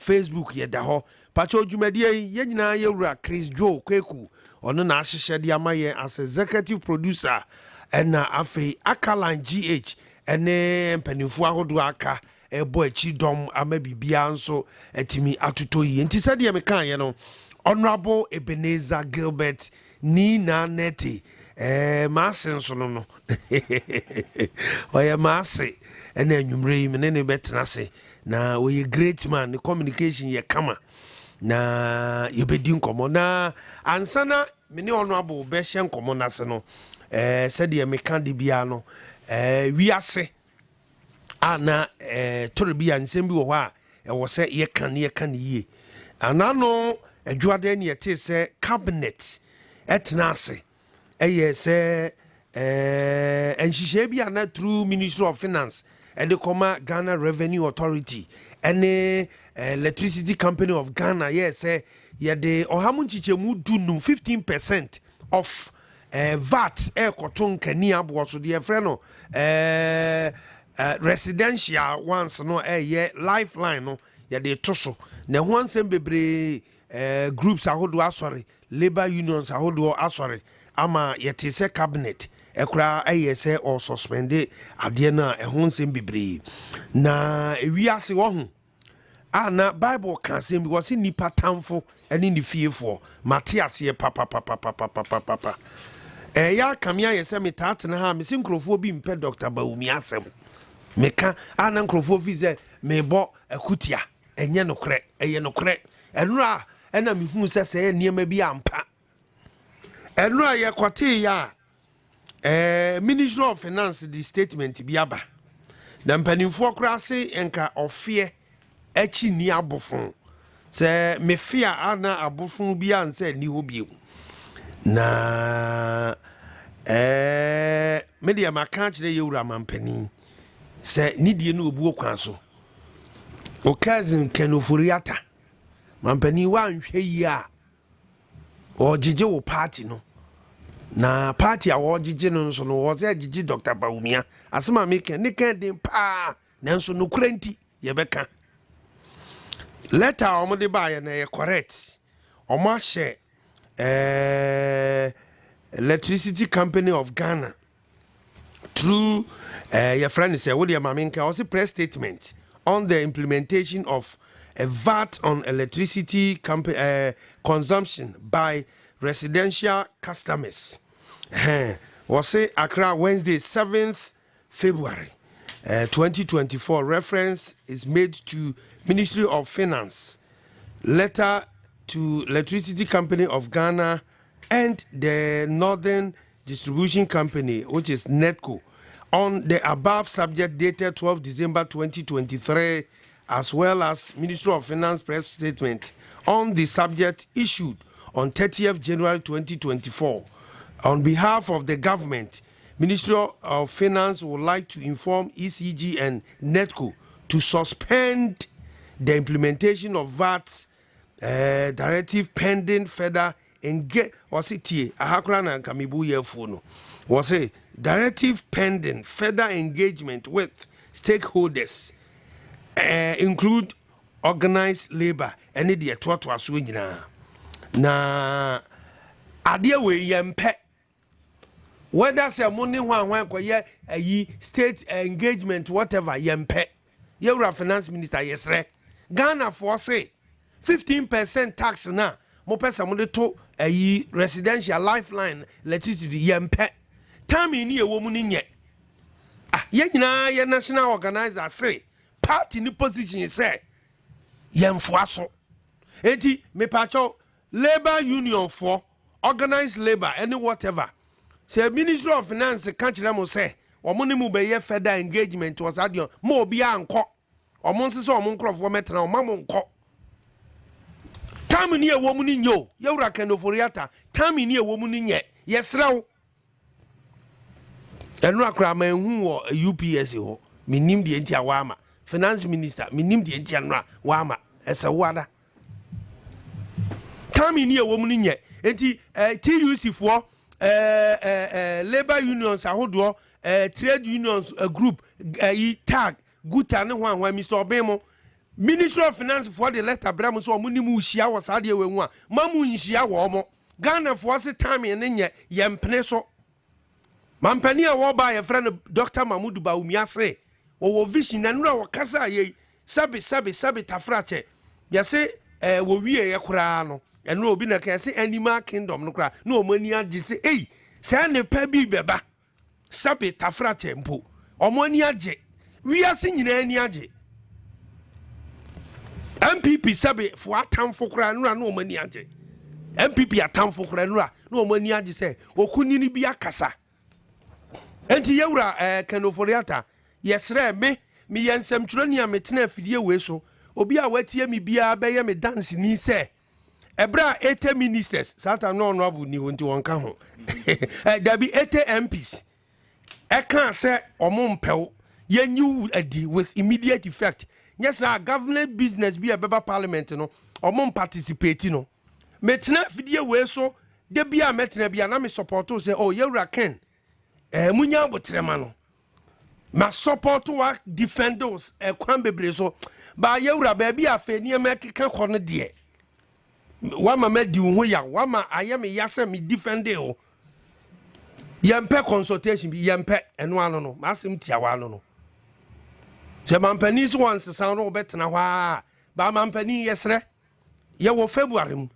Facebook yɛda hɔ pacho dwumadie yɛ nyinaa yɛwura Chris Joe Kweku ɔno na ahyehyɛ de ama yɛn as executive producer ɛna afei Akalan GH ɛne mpanimfoɔ ahodoɔ aka ɛbɔ akyi dɔm ama bibia nso atimi atoto yi nti sɛdeɛ meka yɛ no Honorable Ebenezer Gilbert Nina Neti maase nso no oye maase ena anwumre yi me ne betena se na oye great man the communication ye kama na yebedi nkomo na ansana me ne Honorable be hye nkomo na se no sɛdeɛ meka de bia no wiase ana toribia nsɛm bi wɔ hɔ a ɛwɔ sɛ yɛka ne yie anano adwuade ne yɛte sɛ cabinet etna ase ɛyɛ sɛ nhyehyɛ bi ana through Ministry of Finance and the Ghana Revenue Authority and Electricity Company of Ghana yes yɛde ɔhamu nchichemu dunum 15% of VAT koton kani abo so de frɛ no residential ones no lifeline no yɛde to so na ho ansɛm bebre groups ahodo asɔre labor unions ahodo asɔre ama yɛte sɛ cabinet ekura ayese or suspended adeɛ na ɛho nsɛm bebre na ewiase wɔ ho ana Bible kan sɛm bi wɔse nipa tamfo ɛne ne fiefo Matias yɛ papa ya kamia yɛsɛ metatena ha mesi nkrofo bi mpɛ Dr. Bawumi asɛm meka ana nkrofo fi sɛ mebɔ akutia ɛnyɛ nokorɛ ɛyɛ nokorɛ ɛnura ɛna mehu sɛ nneɛma bi ampa ɛnura yɛ kwate ya Ministry of Finance the statement bi aba na mpanimfoɔ kora se enka ɔfeɛ achi ni abofon sɛ mefia ana abofon bi anse ni hɔ bio na media maka kyerɛ yɛwura mampani sɛ nidie no obuo kwan so o cousin kenoforiata mampani wa nhwɛ yi a o gige wo party no na party a wo gige no nso no wo sɛ gige Dr. Bawumia asema meka ne kan den pa nanso no kurenti yɛbɛka letter omode ba ye na ye correct omo ahye Electricity Company of Ghana through your friend say what maminka also press statement on the implementation of a VAT on electricity consumption by residential customers. Was say Accra Wednesday 7th February 2024. Reference is made to Ministry of Finance, letter to Electricity Company of Ghana and the Northern Distribution Company, which is NETCO, on the above subject dated 12 December 2023, as well as Ministry of Finance press statement on the subject issued on 30th January 2024. On behalf of the government, Ministry of Finance would like to inform ECG and NETCO to suspend the implementation of VAT directive pending further engage was it here ahakra kamibu yefuno was a directive pending further engagement with stakeholders include organized labor and the to aso nyina na ade we yempe whether say money hwan koye ayi state engagement whatever yempe yewura finance minister yesre Ghana for say 15% tax na mo pesa mo de to ayi residential lifeline electricity yempe time ni ewo mu ni nye ye nyina ye national organizer say party ni position say yemfo aso enti me pacho labor union for organized labor any whatever say Ministry of Finance kan kire mo say omo ni mu be ye further engagement was adion mo obi anko omo nse so omo nkrofo metena o mamo nko time ni ewo mu ni nyo yewura kenoforiata time ni ewo mu ni nye yesrew enu akra ma hu wo UPS ho minim de enti awama finance minister minim de enti anwa wama ese wada time ni ewo mu ni nye enti TUC for labor unions ahodo trade unions group tag guta ne hwan Mr. Obemo Ministry of Finance for the letter bram so omuni mu hia wo saa de we hu a mamu nhia wo mo Ghana for se time ne nye yempene so mampani a wo ba ye friend Dr. Mahmoud Bawumia ase wo vision na nura wo kasa ye sabi tafrache ya se wo wie ye kura no eno obi na ka se animal kingdom no kura na omani agi se se ne pa bi beba sabi tafrache mpo omani agi wi ase nyina ani agi MPP sabi fo atamfo kura nura na omani agi MPP atamfo kura nura na omani agi se okunini bi akasa enti yewura kanoforiata yesre me yensem twroni a metena afidie we so obi a watie me bia be ye me dance ni se ebra 80 ministers sata no abu ni wonti wonka ho there be 80 MPs e kan se omompew yenyu adi with immediate effect yes our government business be a beba parliament no omom participate no metena afidie we so de bia metena bia na me support o se oh yewura ken munya botrema no ma support wa defenders kwan bebre so ba yewura ba bia afani ma keka kono de wa ma di ho ya wa ma ayeme yase me defend o yempe consultation bi yempe eno ano no masem tia wa no se mampani so once san no betena hwa ba mampani yesre ye wo February mu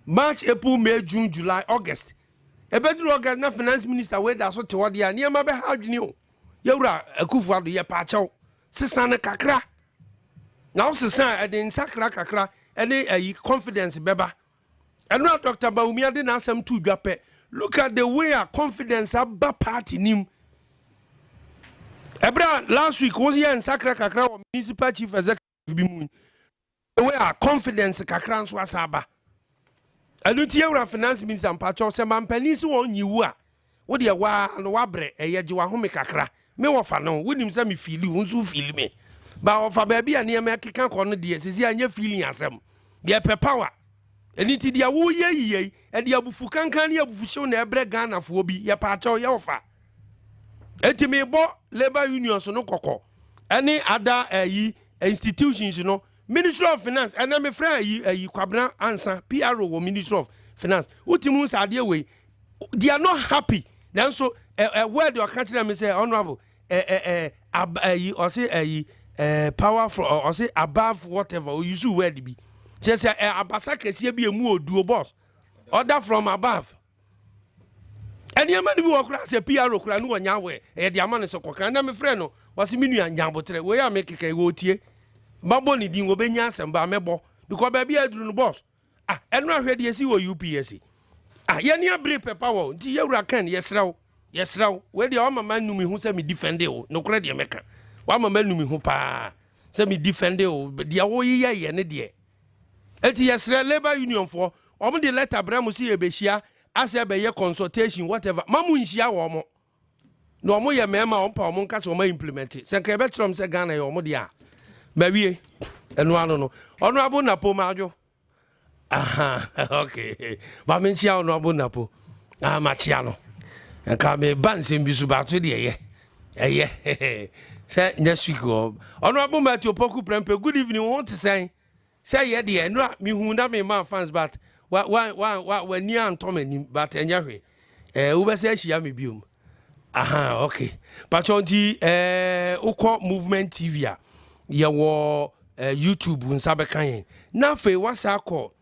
March April May June July August ebedru August na finance minister we da so te wode ya niam be ha adwene o yewura akufu ado ye pa chaw sesan kakra na sesan edin sakra kakra ene ayi confidence beba eno Dr. Bawumia de na asem tu dwape look at the way our confidence abba party nim ebra last week was here in sakra kakra municipal chief executive bi mu the way our confidence kakra nso asaba anu tie wura finance minister mpacho se mampani se won yiwu a wo de wa no wabre eyeje wa home kakra me wo fa no wonim se me feel unsu feel me ba wo fa ba bia ne me keka ko no de sisi anya feeling asem de pe power eni ti dia wo ye e de abufu kankan ne abufu hyew na ebre Ghana fo bi ye pacho ye wo fa enti me bo labor unions no kokko any other institutions no Ministry of Finance and I'm afraid you kwabra answer PRO or Ministry of Finance. Utimu sadie we they are not happy. Then so word your country them say honorable or say power for or say above whatever or you should word be. Just say abasa kesi be a mu oduo boss. Order from above. And your man be work say PRO kura no nya we e de amane so kokan na me frɛ no was minu anya botre we ya make kai wo tie. Babo ni din obenya asem ba mebo because ba bia aduru no boss eno ahwe de esi wo UPSC ye ne abre pepa wo nti yewura kan yesraw we de o mama numi hu se me defend o no kora de meka wa mama numi hu pa se me defend o de wo ye ne de enti yesra labor union for o de letter bra mu si e be hia ase be ye consultation whatever mamu nhia wo mo no mo ye mema o pa o mo nka se o ma implement se nka e betrom se Ghana ye o mo de a Mawie eno ano no ono abu napo majo okay ba me nchia ono abu napo machia no enka me bansem bisu ba to de eye se next week ono abu mati opoku prempe good evening won to say ye de eno me hu na me man fans but wa ni antomanim but enya hwe wo be se ahia me biom okay pachonti ukọ movement TV a yawo YouTube nsabe kan na fe wasako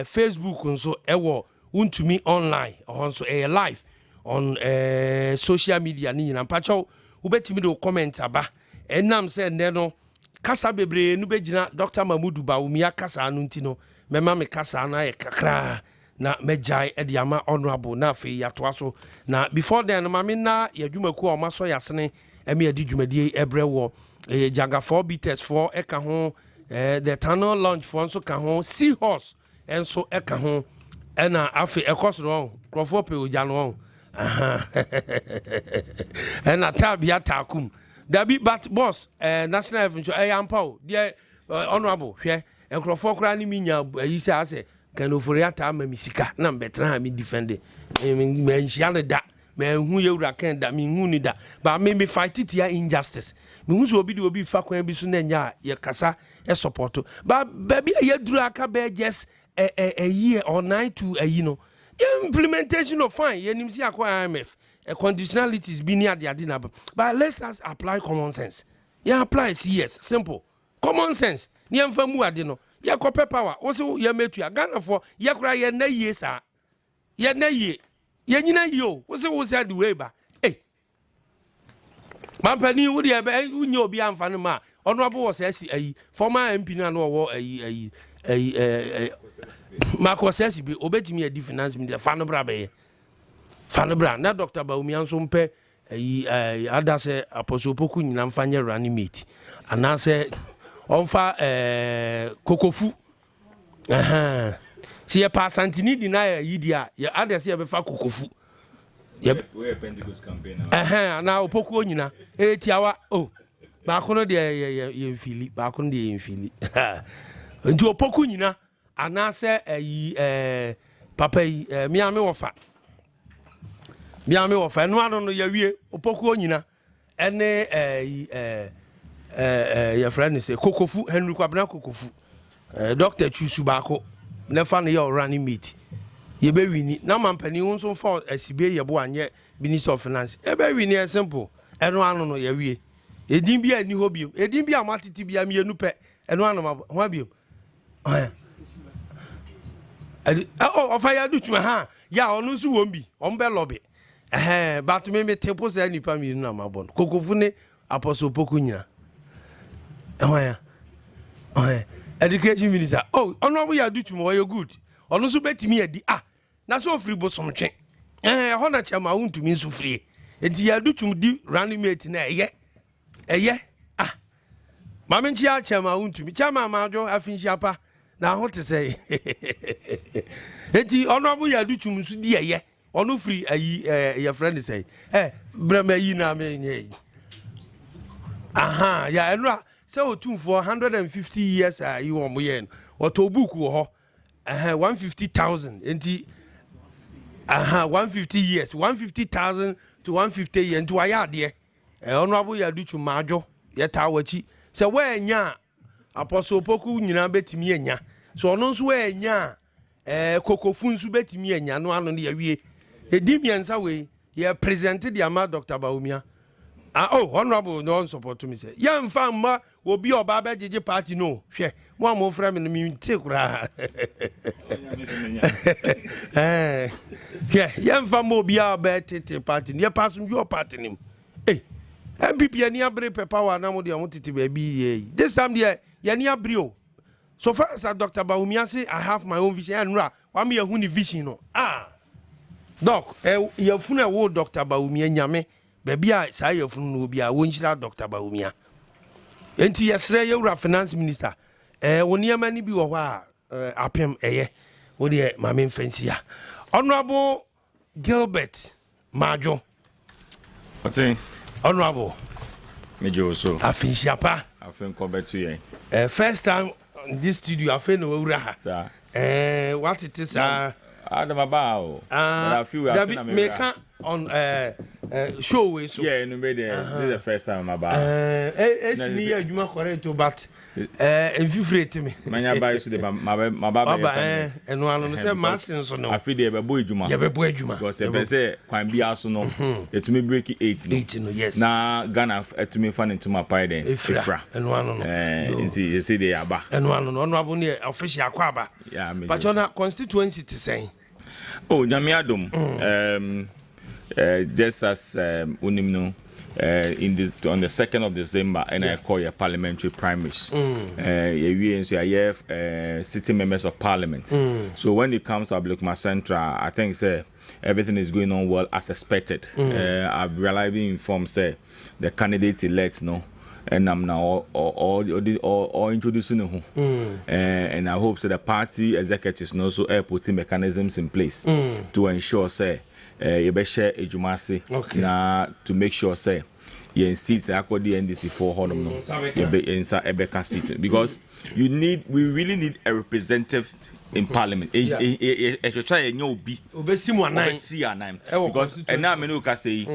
Facebook nso ewo wontumi online nso live on social media ni nyina mpacho ubetimi do comment aba enam se nde no kasa bebre nu begina Dr. Mahmoud Bawumia kasa anu ntino mema me kasa na ye kakra na mejai ediama honorable na fe yatoa so na before then mama na yadwumaku o maso yasene emi adi dwumadie ebre wo Jaga 4 beaters for eka ho the tunnel launch for nso ka ho seahorse enso eka ho ena afi ekosro krofo pe oja no ena tabia takum dabi but boss national event ampa de honorable hwe enkrofo kra ni minya ayise ase kanofori ata ma misika na mbetra ha mi defend me nhia da me hu ye wura kan da me hu ni da ba me fight it ya injustice me hu so obi de obi fa kwan bi so na nya ye kasa e support ba bi ye duru aka be just a year or 9 to a you know implementation of fine ye nim si akwa IMF conditionalities be near the adina but let's us apply common sense. Yeah, apply yes, simple. Common sense. Ni amfa mu ade no. Ya kope power. Wo se ya metu ya Ghana for ya kura ya na ye sa. Ya na ye. Ya nyina ye o. Wo se ade we ba. Eh. Mampani wo de be unye obi amfa no ma. Ono abo wo se asi ayi. Former MP na no wo ayi Marco says be obetimi adi finance minister fa no bra be ye. Fa no bra na Dr. Baumi anso mpe ada se Apostle Poku nyina mfanye running mate anase onfa kokofu si ye pa santini di na yidi a ye ada se ye be fa kokofu ye we Pentecost campaign na Opoku nyina tiawa oh ba kono de ye mfili ba kono de ye mfili nti Opoku nyina anase papa miame wofa no ano no yawie Opoku nyina ene your friend is kokofu Henry Kwabena kokofu Dr. Chusu bako nefa no your running mate ye be wini na mampani won so for asibe ye bo anye minister of finance e be wini e simple eno ano no yawie edin bia ni hobium edin bia matiti bia mienu pe eno ano ma ho abium ofa ya du tuma ha ya onu su wombi ombe lobby but me tempo say nipa mi na mabon kokofu ne Apostle Poku nyina education minister ono ya do tuma you good ono so betimi adi na so free bosom twen ho na chama untumi so free enti ya do tum di running mate na eye mama nchi ya chama untumi chama majo afinchi apa na ho te say enti ono ya do tum so di eye ono free your friend say brema yi na me nye ya enra say otum for 150 years you omo yen oto book wo ho 150,000 enti 150 years 150,000 to 150 years to ayade honorable yaduchu majo yeta wachi say we nya Apostle Poku nyina betimi anya so ono nso we nya kokofu nso betimi anya no ano ne yawie edimiensa we ye presented the ama Dr. Baumia honorable no support to me say ya mfa ma obi oba ba jeje party no hwe mo am fra me no mi ntekura ya mfa ma obi oba tete party ne pasum your party nim MPP ani abre power na mo de on tete ba bi this time there ya ni abre o so far as Dr. Baumia say I have my own vision and ra wa me hu ni vision no doc ya funa wo Dr. Baumia nyame baby a say ya funu no bi a wonchira Dr. Baumia enti yesre yewura finance minister woni amani bi wo ho a apem wo de mame mfansi ya honorable Gilbert Majo Oteng honorable mejo so afinshi apa afen ko betu yen first time in this studio afen no wura ha sir what it is Adam about but I feel we have make on show way so yeah no be there this is the first time about ni adwuma correct but enfifrate me manya buy so the my baba eno anu no say masin so no afi dey be boy adwuma ye be boy adwuma because e be say kwan bia so no etumi break 8 no yes na Ghana etumi fan into my pie then efra eno anu no enti you see dey aba eno anu no aba no official akwa aba yeah me but on constituency to say nyame adom just as unimno in this on the 2nd of December and I call your parliamentary primaries I have sitting members of parliament so when it comes to Ablekuma Central I think say everything is going on well as expected. I've realized informed say the candidate elect and I'm now all introducing who and I hope so the party executives also putting mechanisms in place to ensure say you be share ejumasi na to make sure say you seats akwa the NDC for honor you be inside Ebeka seat because we really need a representative in parliament. Try a new B. Obesi mo anan. Because and now me can say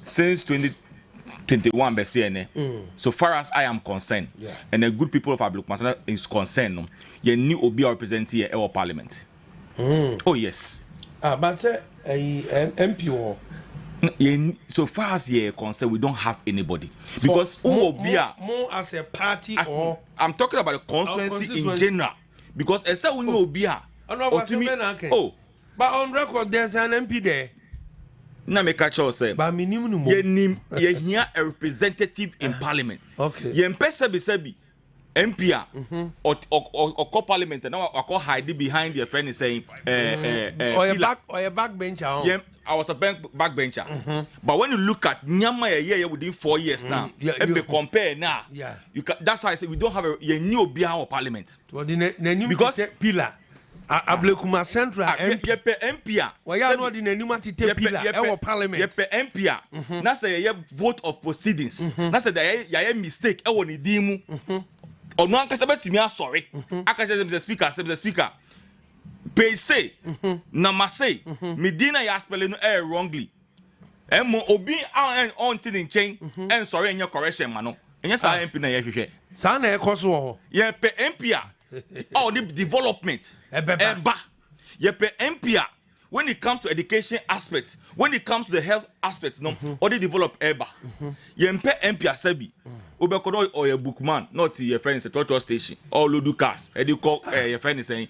since 2021 so far as I am concerned, and the good people of Ablukman is concerned, you need to be represented here our parliament. Oh yes. But MP. So far as you're concerned, we don't have anybody because more as a party or I'm talking about the constituency in general. Because I said we know Obia. Oh, but on record there's an MP there. Na me catch you say. But minimum. Ye here a representative in parliament. Okay. Ye mpesa be MP or parliament now I call hide behind your friend is saying or a backbencher. Yeah, I was a backbencher. But when you look at Nyama a year within 4 years now, and be compare now, you can, that's why I say we don't have a new behind our parliament. Because pillar. Ablekuma Central MP. Why are not in a new pillar our parliament? MP. That's a vote of proceedings. That's a mistake. I want to demo. Or no, I said to me, sorry. I can say the speaker. Pay say, Namase, Medina ya spelling wrongly. Obi on tin chain and sorry in your correction, mano. And yes, I MP na ye. Sana ekoso. Ye pe MP. Oh, the development. Eba. Ye pe MP. When it comes to education aspects, when it comes to the health aspects, no, or they develop eba. Ye pe MP asebi. Obekono or your bookman, not your friends at Toto Station, or Ludukas, and you call your friend saying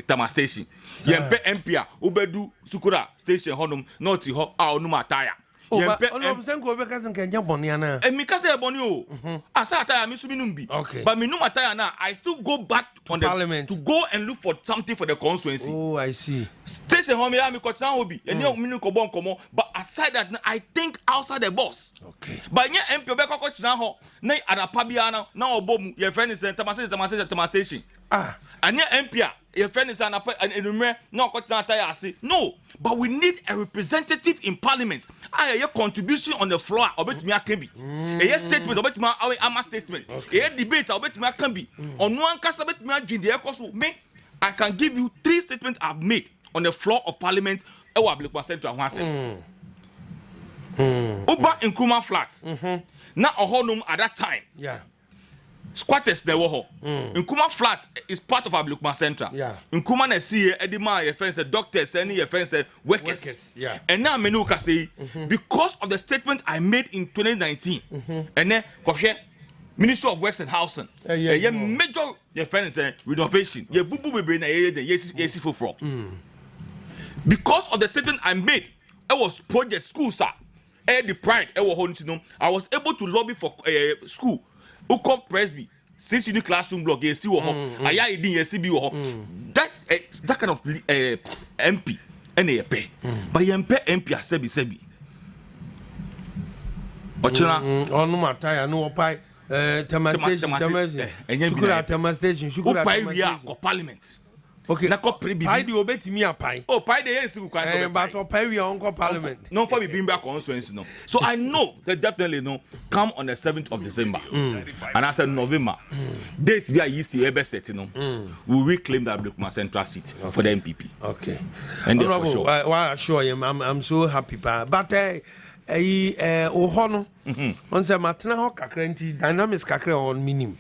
Tama Station. Yempe Empia, Ubedu Sukura Station Honum, not to Ho, our Numa Tire. Oh, but can jump on Yana. And Mikasa Bonio, Asata, Misuminumbi. Okay. But Minuma Tire now, I still go back on the parliament to go and look for something for the constituency. Oh, I see. Station home, I'm a Hobby, and you Minuko Bon Como, but aside that, I think outside the box. Okay. But yeah, MP Beko Coach now, nay, at a Pabiana, now, Bom, your friend is Tamasation. And yeah, MP, your friend is an no, no, but we need a representative in parliament. I have a contribution on the floor. I bet me I can be a statement. I bet me a statement. A debate. I bet me I can be on one cast. I bet me me. I can give you 3 statements I've made on the floor of parliament. I will be Central Oba in Kuma flat. Now a honum at that time. Yeah. Squatters never ho. Nkuma flat is part of Ablukman Central. Yeah. Nkuma na see Edima your friends doctors and your friends workers. Yeah. And now menu can say because of the statement I made in 2019 and then Ministry of Works and Housing. Yeah, major your friends renovation. Yeah, bubu be na yes for. Because of the statement I made, I was project school sir. The pride I was able to lobby for school. Ukom Presby, 6 unit classroom block, you see what I didn't that kind of MP and a pay. But you MP Sebi. Ochina on my tire, no pie, Tama Station, Tama Station, Parliament. Okay, I do obey me a pie. Oh, pie the yes, but or pay your uncle parliament. No, for me being back on no. So I know that definitely no come on the 7th of December. And I said November. Dates we are easy ever set, we reclaim that Ablukman Central seat for the MPP. Okay. And for sure. Well, sure, I'm so happy, but Ohono, on the Matana Hoka dynamics kakre on minim.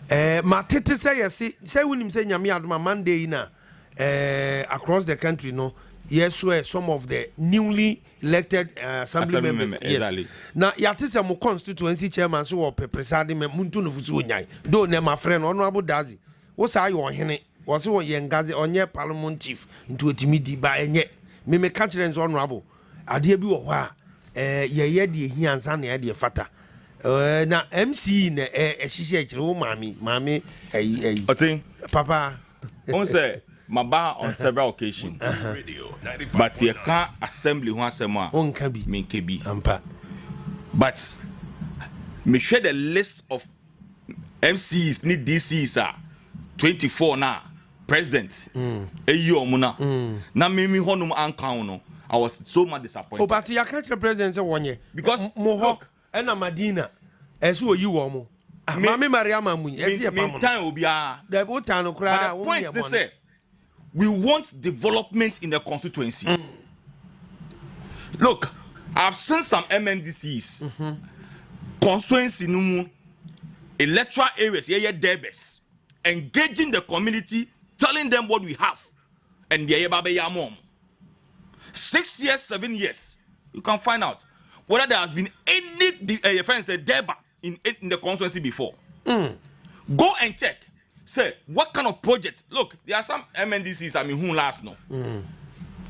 Matete say yes, say when him say nyame adoma Monday na across the country no yes where some of the newly elected assembly members yes exactly. Now yate say mo constituency chairman so wo presiding muntu no fusu onyai do na my friend honorable Dazi wo say ayo ohene wo say wo yengaze onye parliament chief into otimidi ba enye me catch them honorable ade bi wo ho a ye de hiansa na ye de fata na MC na ehihie ekire wo mami Oteng papa on say maba on several occasions but you can't assembly who asema on can be me can be ampa but me share the list of MCs need DCs are 24 now president omuna na me honum ankan no I was so much disappointed. Oh, but you can't the president say 1 year because Mohawk and Madina esu you womo mami Mariama mu esi e pam time obi a the botan okra point they say we want development in the constituency. Look, I've seen some MNDCs, constituency numu, electoral areas, debes, engaging the community, telling them what we have, and the mom. 6 years, 7 years, you can find out whether there has been any deba in the constituency before. Go and check. Say what kind of project. Look, there are some MNDCs. I mean, who last no?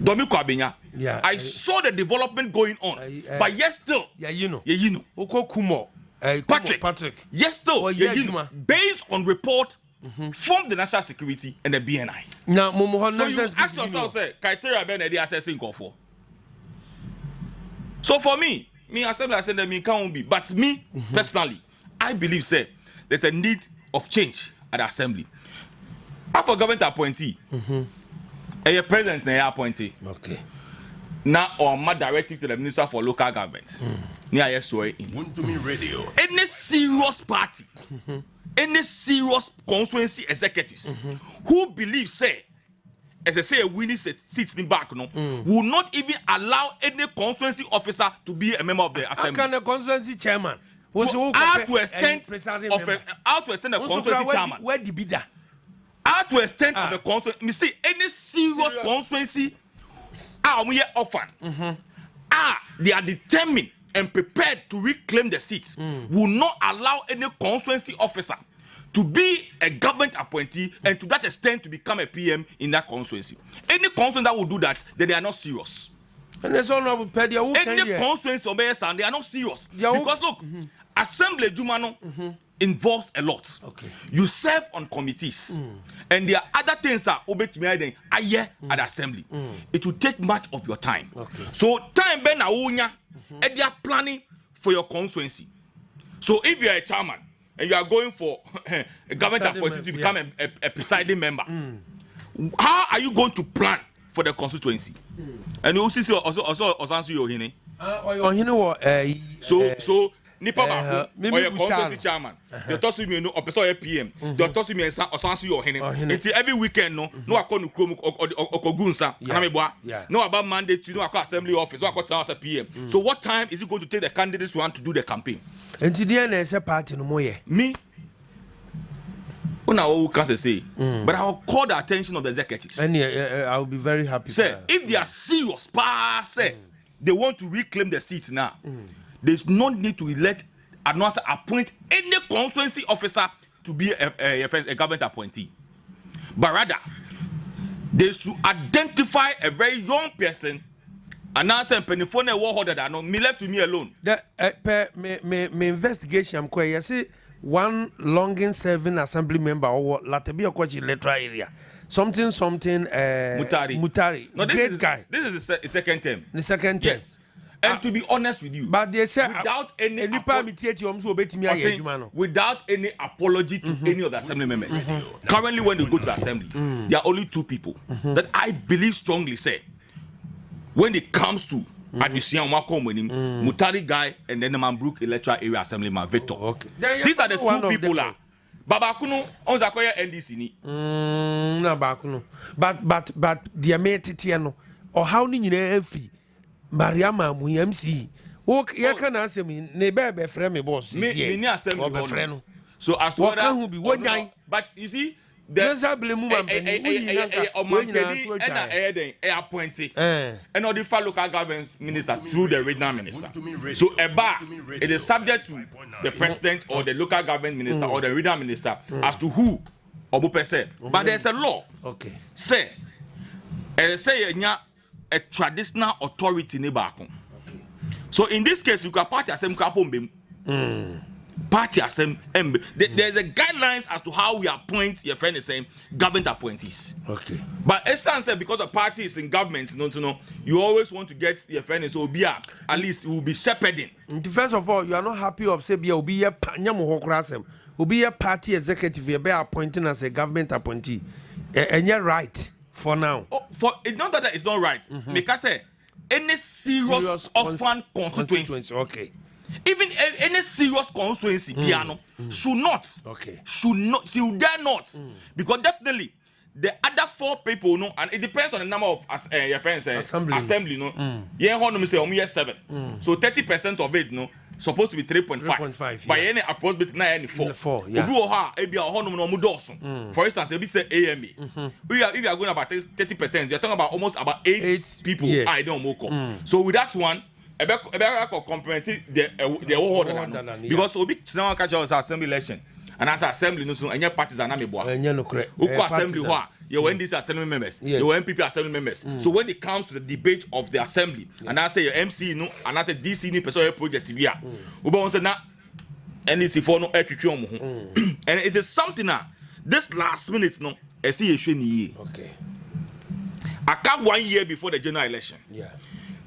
Domiko Abenya. Yeah, I saw the development going on, but yes, still. Yeah, you know. Oko Kumo. Patrick. Yes, still. Based on report from the National Security and the BNI. Now, so you ask yourself, say, criteria Ben Eddie assessing for. So for me, assembly, I said that me can't be. But me personally, I believe, say, there's a need of change at the assembly. As for government appointee, a president na appointee. Okay. Now, or my directive to the minister for local government. Near wontumi radio. Any serious party, any serious constituency executives who believe, say, as I say, a winning seat in back, will not even allow any constituency officer to be a member of the assembly. How can the constituency chairman? How to extend the constituency chairman? Where the bidder? How to extend the constituency? Me see any serious constituency we are often. They are determined and prepared to reclaim the seat. Will not allow any constituency officer to be a government appointee and to that extent to become a PM in that constituency. Any constituency that will do that, then they are not serious. And there's all of any constituency or they are not serious. Because look, assembly Jumano involves a lot. Okay. You serve on committees, and there are other things that at the assembly. It will take much of your time. Okay. So time ben and they are planning for your constituency. So if you are a chairman and you are going for a government appointee to become a presiding member, how are you going to plan for the constituency? And you see also answer your hine. So nipa ba or your constituency chairman. You toss me no or person PM. You toss me or answer your hine. Until every weekend no akọ nukrom or gunsa. No about Monday to no akọ assembly office. No akọ town as a PM. So what time is it going to take the candidates who want to do the campaign? And today na say party no more. Me. Who can say, but I will call the attention of the executives. And I will be very happy. Say, if they are serious, they want to reclaim the seat now. There's no need to appoint any constituency officer to be a government appointee. But rather, they should identify a very young person and now say, "Penifone war holder that no me left to me alone." Me investigation I'm quite. You see. One longing serving assembly member or Latabia Kwachi electoral area. Something Mutari. No, great guy. This is the second term. The second term. Yes. And to be honest with you, but they say without any apology to any of the assembly members. Currently, when they go to the assembly, there are only two people that I believe strongly say when it comes to Mutari guy and then the Manbrook electoral area assemblyman Victor. Okay. These are the two people. Babakuno on Zakoya NDC ni. Na Bakuno. But the Ametitiano or how ni every Mariama MC. Walk Yakan answer me, neighbor friend me boss. Me assembly friend. So as what can be one guy? But you see, appointee and all the local government minister through the regional minister. So it is subject to the president or the local government minister or the regional minister as to who or person. But there's a law. Okay. Say a traditional authority neighbor. So in this case, you can party as party assembly. There's a guidelines as to how we appoint your friend is saying government appointees. Okay. But essence said because the party is in government, you always want to get your friend is Obia, at least it will be shepherding. First of all, you are not happy of say Obia Obia party executive you be appointing as a government appointee. And you're right for now. It's not that it's not right. Because say any serious orphan constituency. Okay. Even any serious constituency, piano should dare not, because definitely the other 4 people, no, and it depends on the number of your friends assembly, no. Yeah, honor say 7. So 30% of it, no, supposed to be 3.5. By any approach, na any 4. Yeah. For instance, if it's AMA, if you are going about 30%, you're talking about almost about 8 people. Yes. I don't know. So with that one, complementing the whole because we now catch us assembly election. And as assembly, no, and your parties are not me boy. Assembly, you when these assembly members, you MPP assembly members. So when it comes to the debate of the assembly, and I say your MC, no, and I say DC, new person project here. Uba wants na NDC for no and it is something now. This last minute, no, I see a shiny. Okay. I come 1 year before the general election. Yeah.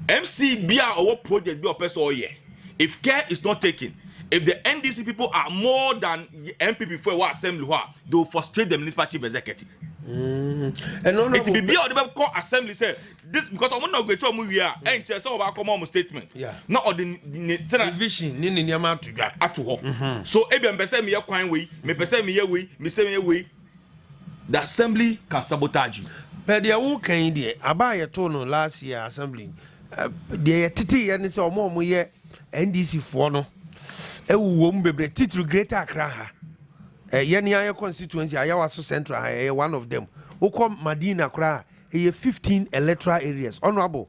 MC Bia or project be a person all year. If care is not taken. If the NDC people are more than MPP for what assembly, they will frustrate the municipal chief executive. And no, it will be the call assembly say this because I'm not going to move here. And some of our common statement. Yeah. Not on the vision. So if I'm me a coin way, me me away, me say me away. The assembly can sabotage you. But they are all kind of about your tone last year assembly. The TT and it's all more NDC for no. Bebre titru Greater Accra. Yenia constituency, Ayawaso Central, one of them. Ukom Madina Kra, 15 electoral areas. Honorable,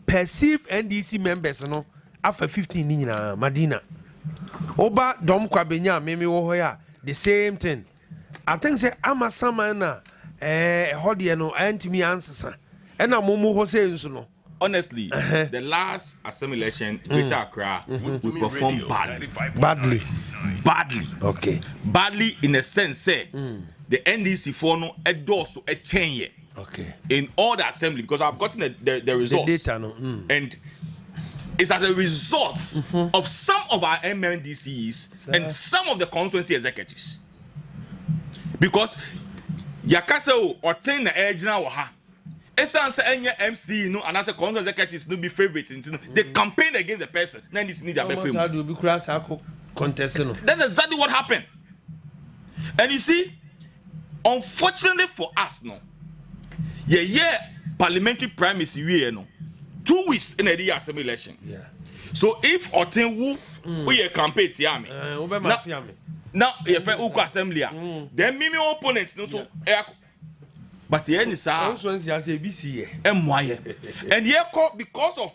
perceive NDC members, no, after 15 in Madina. Oba Dom Kwabenya, Mimi Wohoya, the same thing. I think say Ama Samana, Hodiano, and to me answer. And a Momo Hose, no. Honestly, the last assembly election, Greater Accra, we performed badly. Okay. Badly in a sense, say the NDC for no endorse a change. Okay. In all the assembly because I've gotten the results. The data, no. And it's as a result of some of our MNDCs and some of the constituency executives. Because Yakase or Oteng na Ejina waha. Essence any MC no and as a congress executives no be favorites they campaign against the person then this need That's exactly what happened. And you see, unfortunately for us, no, parliamentary primacy we no 2 weeks in a year assembly election. Yeah. So if Oteng we campaign tiame now if we assembly then me opponents no so but here is and because of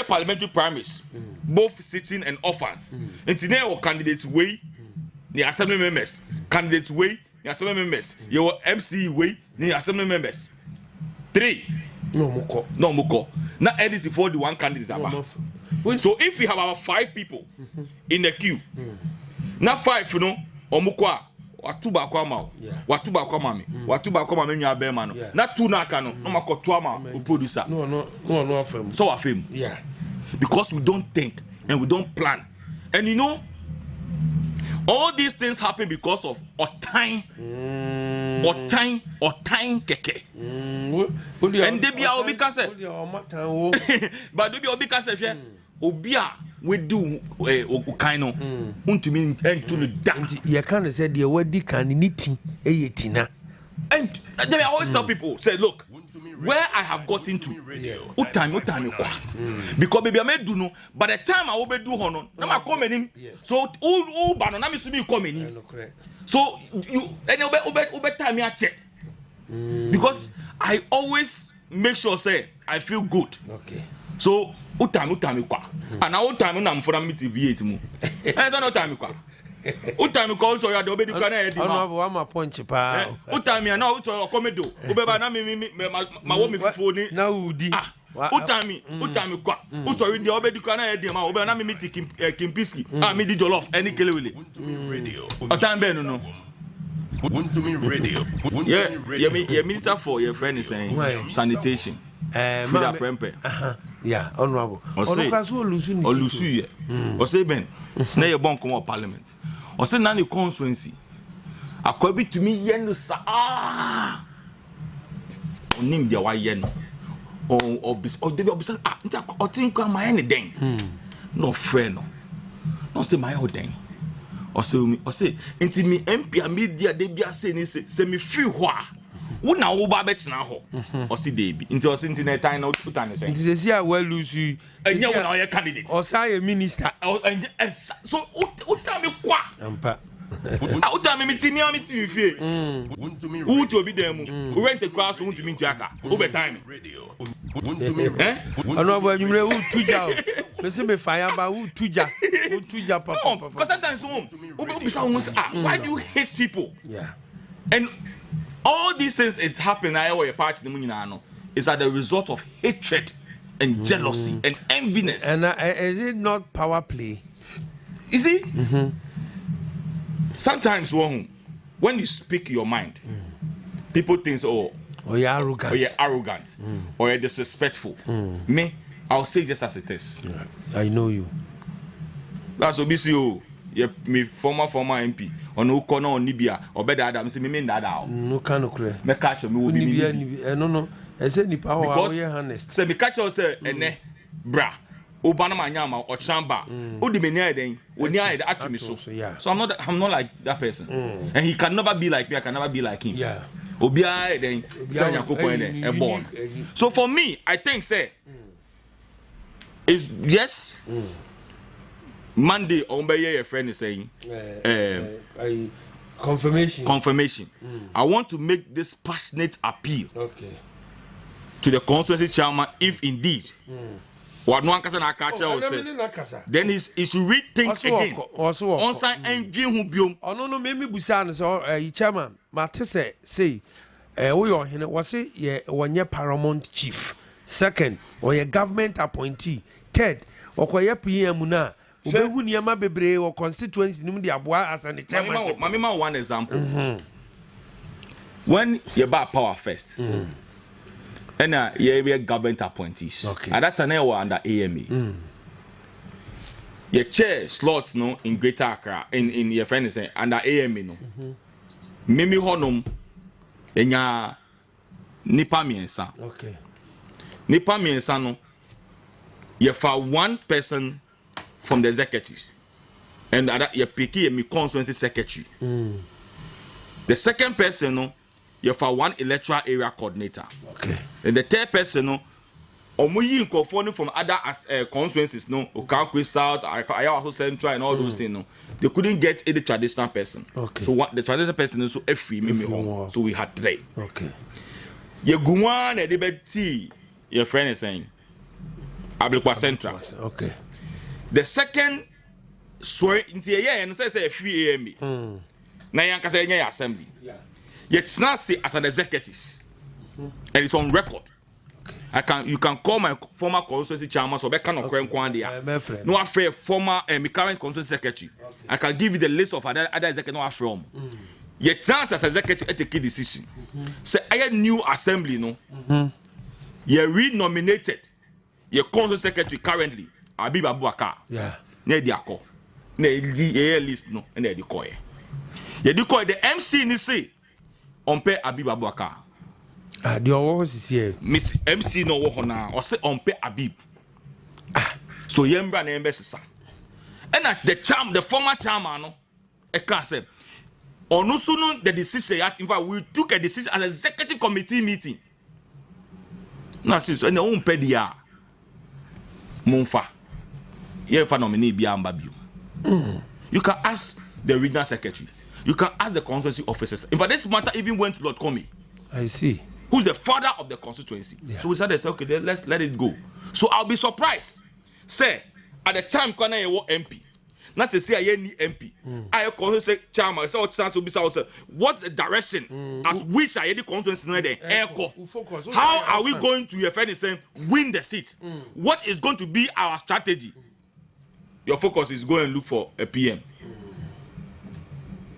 parliamentary primaries, both sitting and offers. And today our candidates way, the assembly members, candidates way, the assembly members, your MC way, the assembly members. 3. No more. Not editing for the one candidate. So if we have about 5 people in the queue, not 5, you know, omukwa. Watuba kwa mami nya be ma no na tu na aka no no makoto ama producer no so afem yeah because we don't think and we don't plan. And you know all these things happen because of Oteng keke and they be obi ka say but they be obi ka say obi a we do kind untumi ento no that you can say the word can anything eyetina. And they always tell people say look where I have gotten to utami kwa because baby I may do no by the time I will be do hono na ma come in so all ba no na me so be come in so you any obe time me check because I always make sure say I feel good. Okay. So utami kwa and now utami na mfora me TV8 mu eh so no time kwa utami kwa so ya de obedi kwa na e di ma ono am punch pa utami na uto komedo obeba na me ma wo me fufu ni na udi utami kwa uto ri de obedi kwa na e di ma obeba na me kimpiski me di jollof any kelewele radio otambe no wontumi radio yeah minister for your friend is saying sanitation yeah, honorable. Olusu ye. O say ben na ye bon come parliament. O say na ni constituency. Akwabi to me ye no sa onim dia wa ye no. O bis nta Oteng kwa ma ye ne den. No friend no. No say my Oteng. or say into me MP media they be saying say me free hwa wo na wo ba bet na ho or see dey be into us internet time no put an say it is here well lose you and you na your candidate or say a minister so what time me kwa ampa what time me timi fie who to be them who rent a class who to me jaka over time ono ba nyumre who tuja me say me fire ba who tuja papa because sometimes why do you hate people? Yeah. And all these things it's happening where party is as the result of hatred and jealousy and enviness. And is it not power play? You see? Sometimes when you speak your mind, people think, oh, you're arrogant. Or you're disrespectful. Me, I'll say just as it is. Yeah. I know you. That's what you me former MP. On no corner on Nibia or better Adam say me mean that out. No can clear. Me catch me will be no. I said ni power because honest. Say me catch us say ene bra. Obana manyama or chamba. Odi me near then when near the act me so. So I'm not like that person. And he can never be like me, I can never be like him. Yeah. Obia then say yakoko ene born. So for me, I think say is yes. Monday, your friend is saying confirmation. I want to make this passionate appeal to the constituency chairman if indeed what no catch then he should rethink again. On sign and who biom. Oh no, maybe Busan so chairman. Matese say we are here was say one year paramount chief. Second, or your government appointee. Third, or your PM na. Ubehu niyama bebre or constituency nimu di abua as an chairman. Mamima one example. When you buy power first, and you be government appointees. At that time, you were under AMA. Your chair slots no in Greater Accra in your friend say under AMA no. Mimi honum enya nipa miensa. Okay. Nipa miensa no. You found one person from the executives, and that you pick a constituency secretary. The second person, no, you for one electoral area coordinator. Okay. And the third person, no, omuyi incorporating from other constituencies, no, Okankwe South, Ayawaso Central, and all those things, no, they couldn't get any traditional person. Okay. So what the traditional person is so every home. So we had three. Okay. You go on a debate. Your friend is saying, Ablikwa Central. Okay. The second swear into a year and say free AMA. Now you can say assembly. Yet now say as an executives. And it's on record. You can call my former constituency chairman so back of Kwandia. No affair former my current constituency secretary. I can give you the list of other executives from. Yet now as executive at a key decision. Say I new assembly no. You re-nominated your constituency secretary currently. Abib Abubakar. Yeah. Ne diako. Ne di list no. Ne di koye. Ye di koye the MC ni say on pe Abib Abubakar. The was is here. Miss MC no wo na or say on pe Abib. So yembra na embe sisa. And at the former chairman no e can say onu sunu the decision in fact we took a decision as executive committee meeting. Na since and on pe dia Monfa. You can ask the regional secretary. You can ask the constituency officers. In fact, this matter even went to Lord Comey. I see. Who's the father of the constituency? Yeah. So we said, okay, let's let it go. So I'll be surprised. Say, at the time, when I was MP, not to say I need MP. I constituency chairman. So what's the direction at which I the constituency echo? How are we going to win the seat? What is going to be our strategy? Your focus is go and look for a PM.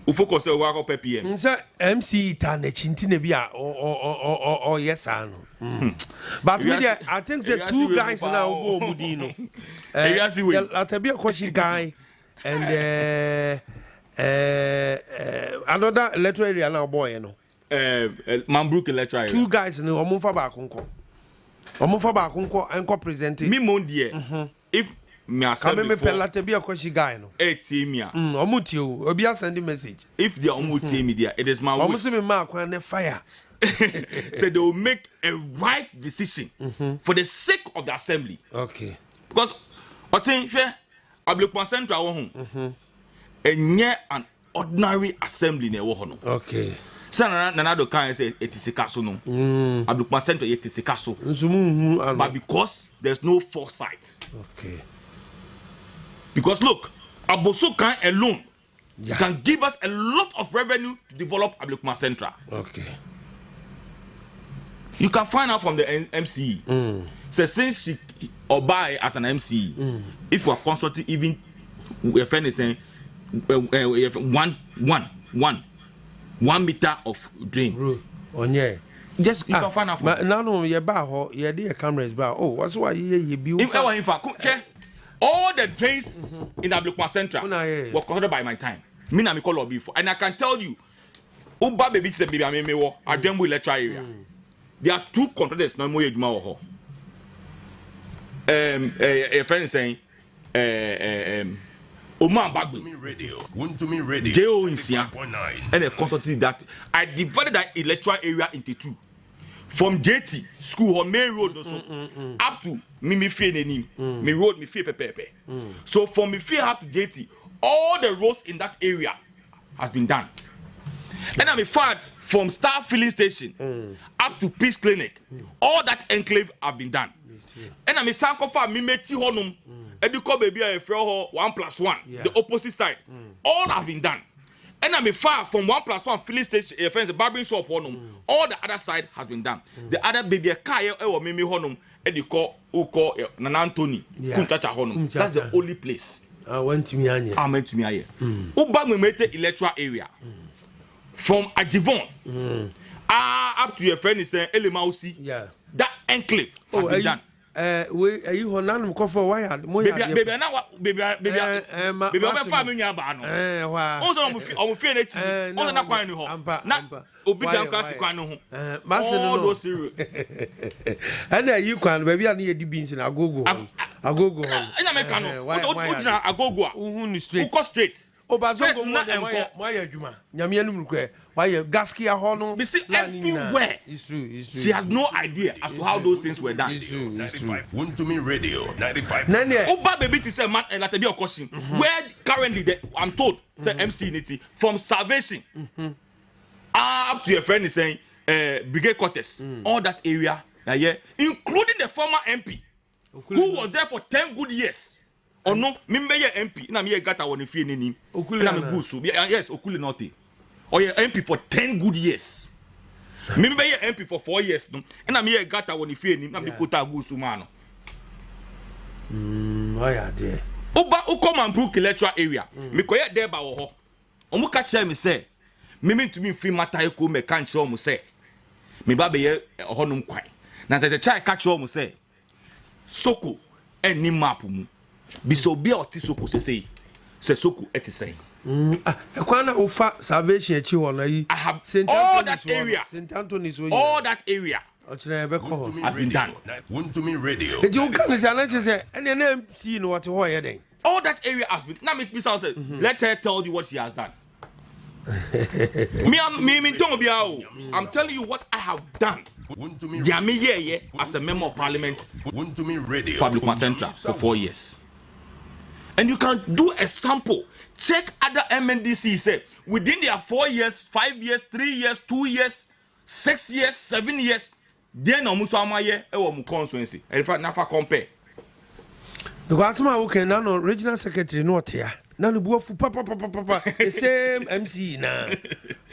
You focus on work up a PM. MC Tane Chintinebia or yes, I know. But I think the two guys now go Mudino. Latabia Koshi guy and another electoral area now boy, you know. Mambrook electoral. Two guys in the Omufa Bakunko. Omufa Bakunko and co presenting. Me mon dear. If me assembly me pelate bi akoshi guy no 18 me omuti o obi send message if they omuti me there it is my wish me ma akwan ne fire so they will make a right decision for the sake of the assembly okay because Oteng hwe Ablekuma Central wo ho enye an ordinary assembly na wo ho no okay Nana do can say it is a castle no. Ablekuma Central it is a castle. But because there's no foresight. Okay. Because look, Aboso can alone can give us a lot of revenue to develop Ablekuma Central. Okay. You can find out from the MCE. So since she or buy as an MCE, if you are constructing even your friend is saying 1 meter of drain. Onye. Just you can find out. No, you buy ho, you the cameras bar. Oh, what's why you be? If all the drains in Ablekuma Central were considered by my time. Me na me call before, and I can tell you, Uba baby say baby I wo Adembu electoral area. There are 2 contractors na mo eduma wo ho. A friend is saying Wontumi Radio. JO Insia. And a consultancy that I divided that electoral area into 2. From JT school or main road also up to me fear name. Me road me fear pepe. So from me fear up to JT, all the roads in that area has been done. And I'm fired from Star Filling Station up to Peace Clinic. All that enclave have been done. And I'm a sankofa me meti honum. Eduko baby a free 1+1, the opposite side. All have been done. And I'm far from 1+1 filling station, a friend's barbering shop honum. All the other side has been done. The other baby a car or mimi honum, Eduko, Uko, Nanantoni, Kunchacha honum. That's the only place. I went to me. I went to me. Uba me made the electoral area from Ajivon up to your friend is saying Elimausi. Yeah. That enclave has been done. You honanum cover wire. Baby, now, baby, family about no. Also, I'm feeling it. Also, not quite no. Not Obita classic one no. All those serious. And you can, baby, I need the beans in Agogo. Agogo. Agogo. Who straight? Go straight. Oh, but why Juma? Yamianum, why Gaskia Hono? We see everywhere. It's true. She has no idea as to how those things were done. It's true. Wontumi Radio 95. Oba baby to say man and be a question. Where currently I'm told the MC Niti from Salvation up to your friend is saying Brigade Quarters, all that area, including the former MP who was there for 10 good years. Or no, member your MP. Na me gata woni fie nani. Na me busu. Yes, Okule Norte. Or your MP for 10 good years. Member your MP for 4 years no. Na me gata woni fie ni. Na me kota gusu mano. Why are there? Uba ukoma Brook electoral area. Me koye there ba wo ho. Omu ka che me say. Me ntumi free matter eko me kan che omu say. Me ba be ye honum kwai. Na tete chai ka che omu say. Soko eni map mu. Biso bia otisoko say Soko etisay. Ekwana ofa Salvation echi wona yi. I have all that area. St. Anthony's all that area has been done. Wontumi Radio. The you can say na say any name see no what ho then. All that area has been. Now me say let her tell you what she has done. I'm telling you what I have done. As a member of parliament, Wontumi Radio. Ablekuma Central for 4 years. And you can do a sample. Check other MNDC say within their 4 years, 5 years, 3 years, 2 years, 6 years, 7 years. Then almost amaye e wo mu constituency. In fact, nafa compare. Because my okay now no regional secretary no tia. Na no buafu papa the same MC na.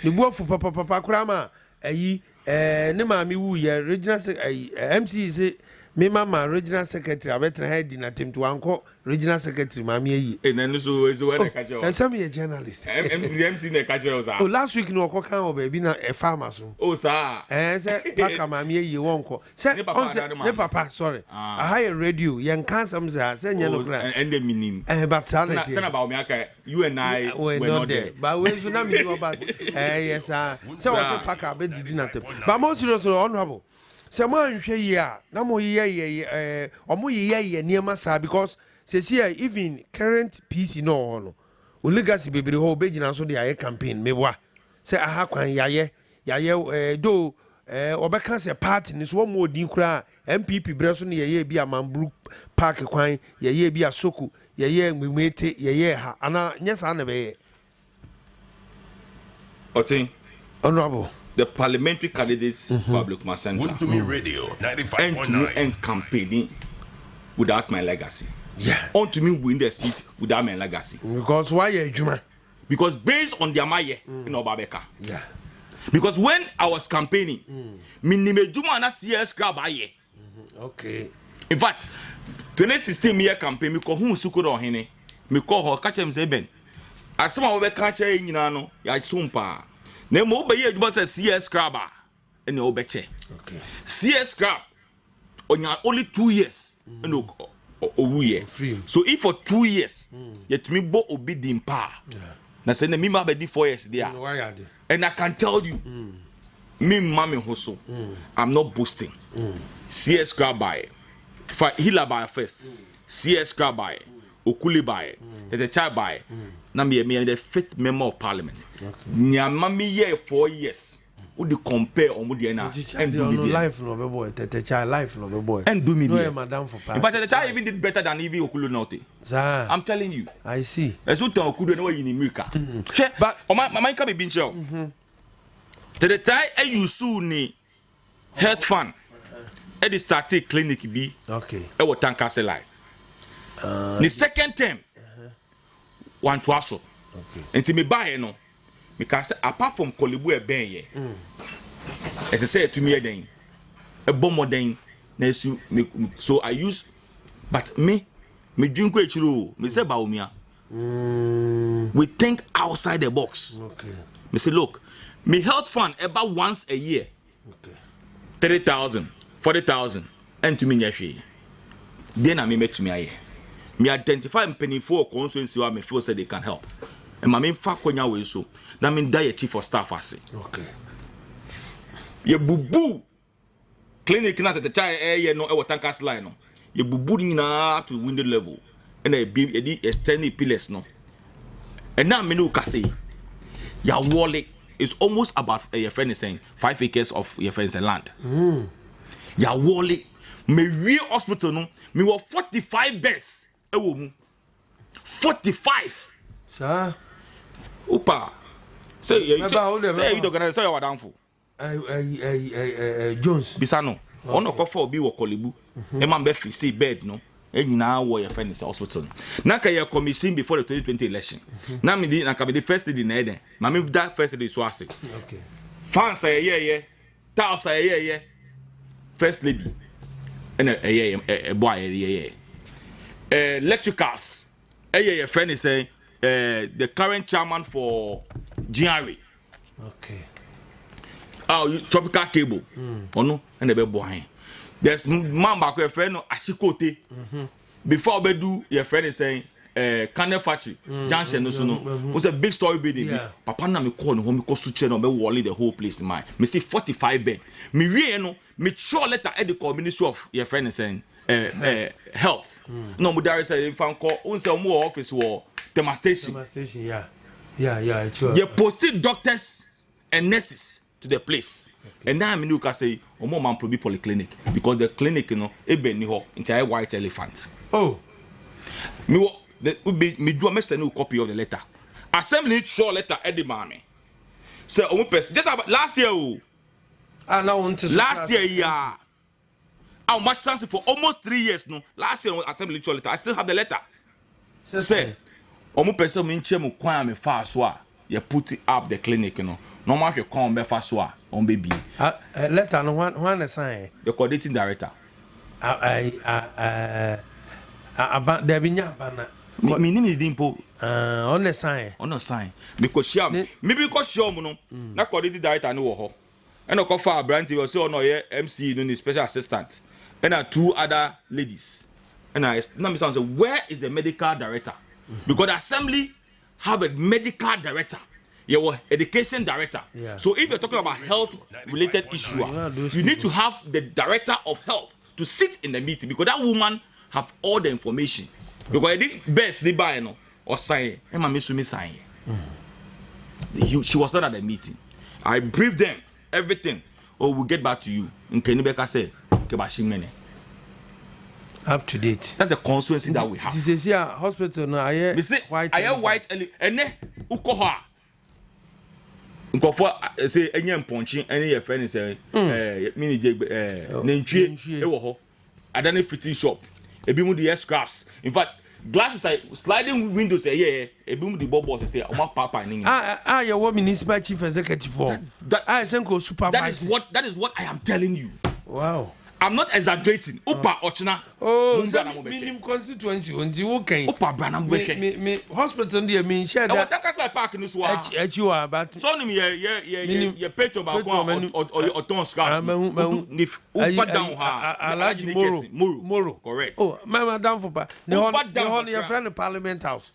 The buafu papa kurama ayi ne maami wu ye regional MC say me mama regional secretary abetra head na tem to anko regional secretary maami ayi. E na no so when e ka je o. And some journalist. MC na ka je o sa. Oh last week no ko kan o baby na e farmer so. Oh sa. Say paka maami ayi wonko. Say ne papa sorry. I hire radio yen kan some say nya no kra. And the minim. But sanity. Say about me aka you and I were not there. But we so na me go back. Yes sir. So we say paka be didi na tem. But more serious honorable. Say man hwe yi a na mo ye omo ye niema sa because say see even current PC no legacy bebre ho be gina so de campaign meboa say aha kwan yaye do obeka say party ni so mo din kura MPP bre so ne yaye bi amambru park kwan yaye bi asoku yaye ngwete yaye ha ana nyesa na be Oteng, honorable the parliamentary candidates public center wontumi radio 95.9 and campaigning without my legacy. yeah On to me win the seat without my legacy. because why you juma Because based on their maye, Babeka. yeah Because when I was campaigning, me juma na CS grab aye. okay In fact, 2016 me campaign me ko hu sukuro hene. Me ko ho ka chem say ben. Asema we ka cha nyina no, ya sumpa. Na mo be ye juma say CS grab a ene obeche. okay CS grab only 2 years. No year. So if for 2 years, yet me bo obi dimpa. Na say na me ma be di 4 years there. why are they And I can tell you, me mami hoso, I'm not boasting. CS grab by, Hila by first, CS grab by, Okuli by, the child by. Na me the 5th member of parliament. Nya mami ye 4 years. Who do compare or mudi na and do me life no be boy tete child life no be boy and do me no madam for party. In fact, the child even did better than even Okulu Note. Sir, I'm telling you. I see. As you tell Okudu no way in America. But my can be bin show. To the time you soon ni health fund. At the started clinic be okay. e wo tankase line. The second term one to aso. Okay. Enti me buy no. Because apart from Kolibu e ben ye. As I said to me again, a bomb more than so I use but me drink chiro me say baumia. We think outside the box. Okay. Me say look, me health fund about once a year. Okay. 30,000, 40,000 and to me nyashi. Then I me to me aye. Me identify penny for constituency where me feel say they can help. And my main fact when you so that mean die chief of staff as okay. Ye bubu clinic na the child ye no e watankas line no. Ye bubu ni na to window level and e be e di extend pillars no. And now me no ka say ya wall is almost about your friend is saying 5 acres of your friend's land. Ya wall me real hospital no me wa 45 beds e wo mu 45. Sir. Upa. Say you organize say you downfall. Jones. Bisano. Ono ko for obi wo Kolebu. E man be fi say bed no. E nyina wo your friend is hospital. Na ka your commission before the 2020 election. Na me di na ka be the first day na Eden. Na me that first day so ase. Okay. Fans ye. Taos ye. First lady. And boy ye. Electricals. Your friend is saying the current chairman for GRA. Okay. Oh, tropical cable. Oh no, and the boy. There's man back your friend Ashikote. Before we do, your friend is saying Canal Factory, Junction no so no. Was a big story building. Yeah. Papa na me call no home because such no be wall the whole place in my. Me see 45 bed. Me we no me sure letter at the ministry of your friend is saying health. No, but there is a fan call unse more office war demonstration. Demonstration, yeah, sure. You posted doctors and nurses to the place. Okay. And now I'm can say Omo man probi polyclinic because the clinic, you know, ebe ni ho entire white elephant. Oh. Me do a send you copy of the letter. Assembly sure letter Eddie Mami. So Omo person just about last year. Last year, yeah. How much chance for almost 3 years no. Last year assembly letter. I still have the letter. Say, omo person me nche mu kwan me fa so a you put up the clinic no. No ma hwe kon be fa so a on baby. Letter no one sign. The coordinating director. About there be nya bana. Me ni dimpo. On the sign. On no sign. Because share me because show mu no. Na coordinating director no wo ho. And I call for a brand TV, so no MC, no special assistant, and 2 other ladies. And I now say, where is the medical director? Because the assembly have a medical director, your education director. Yeah. So if you're talking about health related issue, you need to have the director of health to sit in the meeting because that woman have all the information. because the best they buy no or sign and my miss me sign. She was not at the meeting. I briefed them everything. Oh, we'll get back to you. In Kenibeka said, Kebashimene. Up to date. That's the constituency that we have. This is here hospital now. I say white and then Ukoha. Nkofo say enye mponchi ene ye friend say mini nentwie e wo ho adane fitting shop ebi mu the scraps in fact glasses are sliding windows ebi mu the bubble say o ma papa ni your municipal chief executive for that I think go supervise that is what I am telling you. Wow. I'm not exaggerating. Opa Ochina. Oh, minimum constituency. Okay. Opa Branham me hospital there mean share that. That's like park in this one. You are but. So yeah. Petrol ba or ton scratch. If Opa down ha. Alaji Moro. Correct. Oh, mama down for pa. Ne your friend the Parliament House.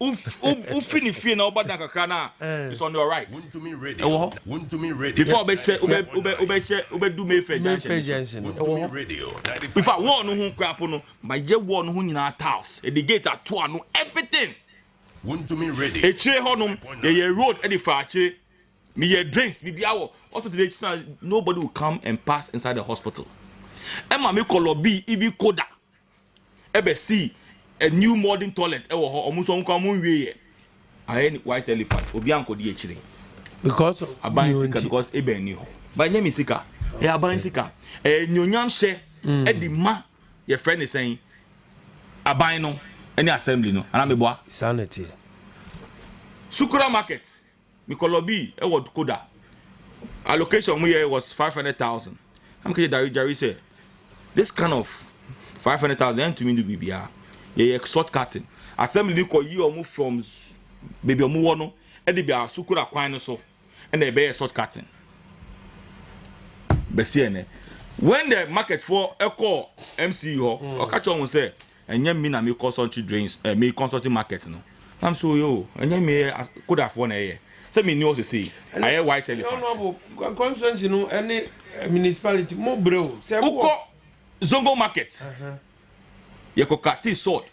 Fini fie na Opa down kakra na. It's on your right. Wontumi radio. Wontumi radio. Before ube do me fair Jansen. Wontumi radio. If I want no crap no, my je want no nyina house. The gate at 2 no everything. Wontumi ready. E che honum, ye road e di fa che. Me ye drinks bi biawo. Hospital nobody will come and pass inside the hospital. Emma me kolobi even koda. Ebe see a new modern toilet e wo ho omuso nko amun wie ye. Aye white elephant obi anko di echire. Because because ebe ni ho. Ba nyami sika. E aban sika. Nyonyam hye e di ma your friend is saying aban no any assembly no ana me boa sanity Sukura market Mikolobi e word koda allocation we here was 500,000. I'm going to Jerry say this kind of 500,000 to me do bibia ye shortcutting assembly ko yi omu from baby omu wono e dey bia Sukura kwan no so and e be shortcutting besiene when the market for echo MC ho o catch on say enye me na me consulting drains me consulting market no I'm so yo enye me could afford na here say me know to say I white elephant no conference you know any municipality mo bro say uko zongo market ye ko kati sword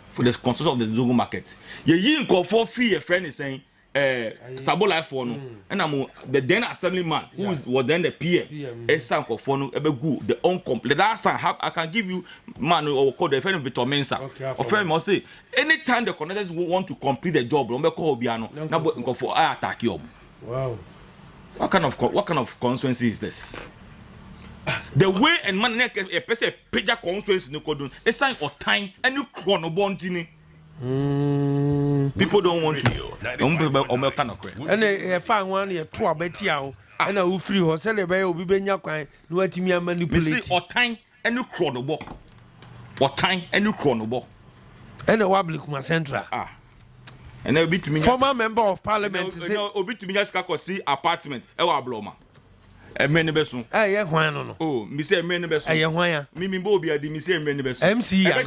for the construction of the zongo market ye yin ko for fee a friend is saying Sabo life for no and I'm the then assemblyman who was then the PM Esanko for no ebe good the uncomplete last time I can give you man or call the friend Victor Mensa or friend must say anytime the connectors want to complete the job don't call Obiano now go for I attack you. Wow, what kind of constituency is this? The way and man a person page constituency no code a sign or time and you chrono bontini. People don't want to. And a fine one, you two are better out. And I will free her, celebrate, will be benya quine, no at me and manipulate. Or time and you chronobo. Or time and you chronobo. And a wobbly central. And they'll be to me. Former member of parliament, Obi to me just see apartment, Ewa Bloma. A many beson. Eh, why no? Oh, me say many beson. Eh, why? Mimi Bobby, I did me say many beson. MC, I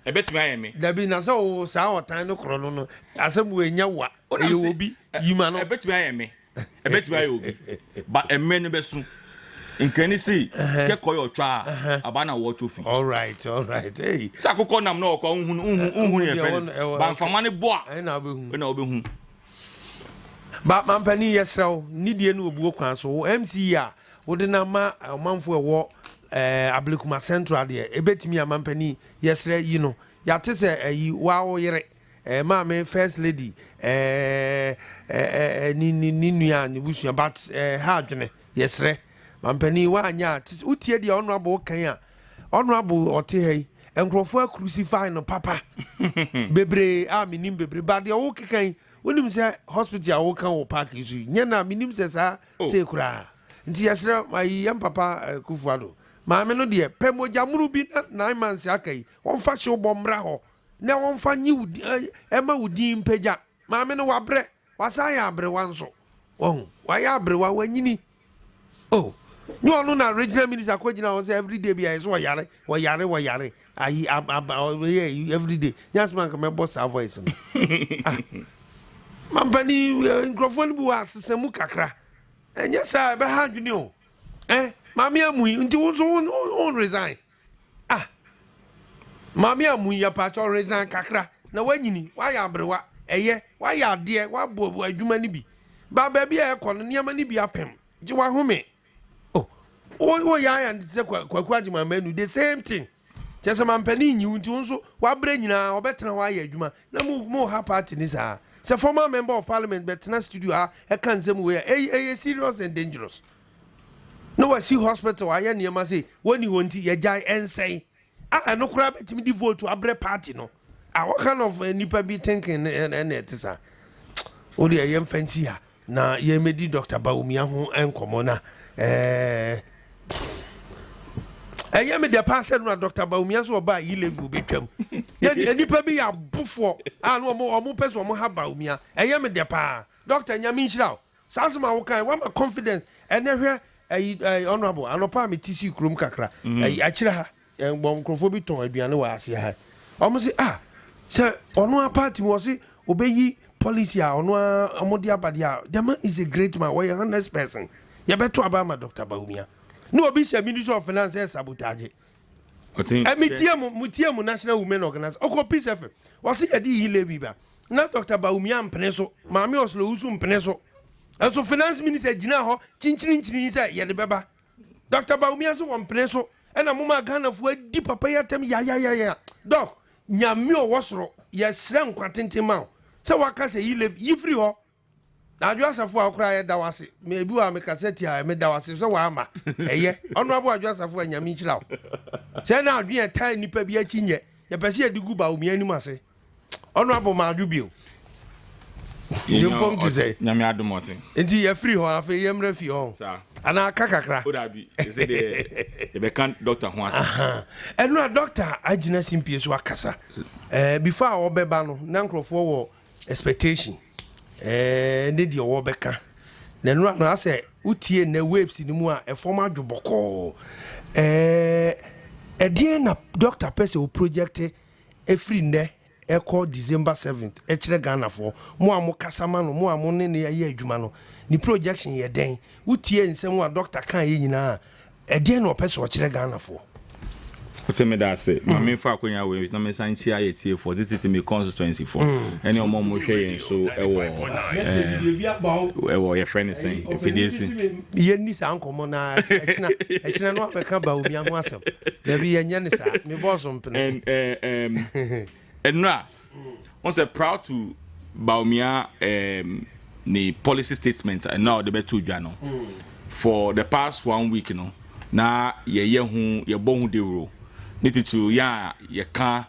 bet me. There be no so sour time no chrono. As a way, yawa, you will be, you man. I bet me. I bet me. But a many beson. In Kenny see, get call your child, Abana watch you. All right. Hey, Sako Konam no, but for money boy, and I'll be. But man penny yesrel nidie no obuo kwan so MC a wode na ma manfo ewo Ablekuma Central de ebetimi a man penny yesrel yi no yate se ayi wa wo yere ma me first lady ni nua ni busu but ha adwene yesrel man penny wa anya utie de honorable kan a honorable ote hei enkrofo crucify no papa bebre a minim bebre ba de wo kekan wonim say hospital awo kan wo park isu nyana minim say sa say kura nti yesra mai yam papa kufuado maame no de pemoja muru bi 9 months akai won fa hye bomra ho na won fa nyi ema wudi mpagya maame no wabre wasa ya abre wanso won wa ya abre wa wanyini oh ni onu na regional minister kwagina won say every day bi ay so yare ayi every day nyasman ka me boss voice no Mampani microphone bu asesemu kakra enya sa be ha dwene o mami amu nti won resign Mami amuya pato reason kakra. Na wanyini, why abrewa, why ya dear, why bo adwuma bi. Ba baby e kono niam ni bi apem. Ji wa home. Oh ya and say kwakwaji ma manu the same thing. Just a man penny you nso wa bre nyina obetena wa ya adwuma. Na mo ha party ni sa. Say former member of parliament betena studio e kan sem we serious and dangerous. No wa see hospital aya niam say woni wonti ye jai ensay. No kura betimi di vote to abre party no. What kind of nipa be thinking and it is a only a young fancy ya na ye medi Dr. Baumia ho enkomo na aya me de pass no Dr. Baumia so ba yi level be twam nipa be ya bufo no omo person omo ha Baumia aya me de pa Dr. Nyami nchira sasema wo kan wa ma confidence ene hwe honorable anopa me tisi krom kakra akira ha bom krofo bi ton aduane wa ase ha omo say say ono party mo say obeyi policy ono amodi abade the man is a great man we a honest person ya beto abama Dr. Baumia no obi say ministry of finance sabotage mutiemu national women organization oko peace FM was say yadi hile biba na Dr. Baumia mpene so maami oslo usu mpene so so finance minister gina ho chinchini say ye de beba Dr. Baumia so mpene so ena mama Ghana fo di papa yatem ya doc nyame owosoro ye sre nkwatentima se waka se yi free ho adwo asafo akora ye dawase me bi wa me kaseti a me dawase so wa ama eye onu abo adwo asafo nyame nchira se na adwe tan nipa bi achi nye ye pese ye digu ba omi anim ase onu abo ma adwo bio Nyumpom to say nyame adomoten enti ye free ho afa ye mra fi ho ana kakakra odabi say the be kan doctor ho ase enu a doctor agina simpie so akasa before a obeba no na nkrofo wo expectation ne di wo beka na enu na ase utie na waves ni mu a efom adwoboko edie na doctor pese o project every ne eko December 7th ekire Ghana for mo amo kasama no mo amo ne ye adwuma no ni projection ye den utie nsem wa doctor kan ye nyina edie na opese o kire Ghana for me that say my main fa akonya we na me san chia ye tie for this me constituency for any omo mo hwe yen so ewo your friend is saying if it is ye ni sa ankomo na ekina no abeka ba obi ho asem da bi ye nya ni sa me boss mpene Enra was proud to Baumia the policy statement and now the betu dwano for the past 1 week na ye hu ye bon de ro need to ya ye ka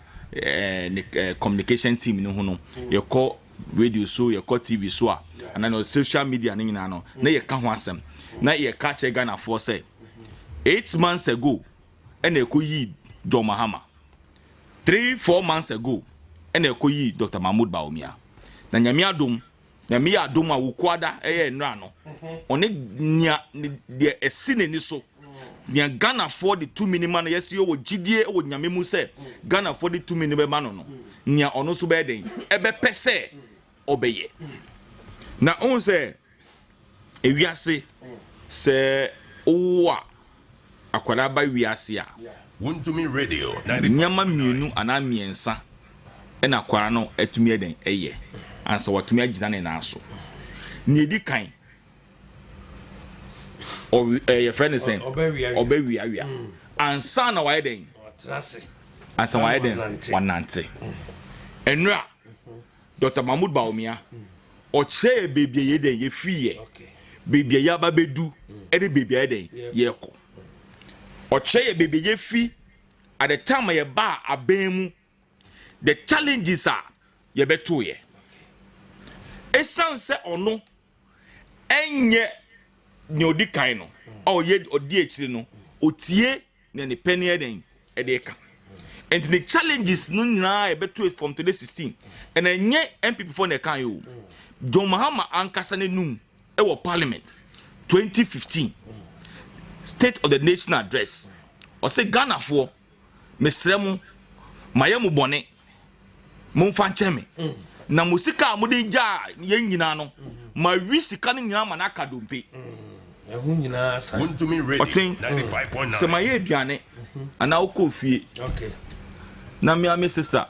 communication team no no ye call radio so ye call TV so and then social media ni na no na ye ka ho asem na ye ka che Ghana for say 8 months ago and e ko yi John Mahama 3-4 months ago and ekoyi Dr. Mahmoud Baumia na nyame adom a wokwada nra no one nya de esine ni so nya Ghana for the 2 minimum no yes yo gidie wo nyame mu se Ghana for the 2 minimum ma no nya ono so be den ebe pese obeye na on se ewiase se owa akwara ba wiase a wontumi radio nyama mienu ana miensa ena kwara no atumi eden eye ansa watumi agina ne na so ni di kan o your friend is saying obewi awia ansa na wa eden ansa wa eden wanante enra Dr. Mahmoud Baumia o che bebie yeden ye fiye bebie ya ba bedu ede bebie eden ye ko o che bebie ye fi at the time ye ba abemu the challenges are ye beto ye esanse ono enye ni odi kan no o ye odi ekire no otie ne ne penny eden edeka and the challenges no na ye beto from today 16 and enye MPP for ne kan yo John Mahama ankasa ne num e wo parliament 2015 state of the nation address o say Ghana for mesremu mayemu bone mumfa ncheme na musika mudi ja ye nyina no ma wi sika no nyina ma na akadompe ehu nyina sa wontumi radio 95.9 se maye aduane ana okofie na me sister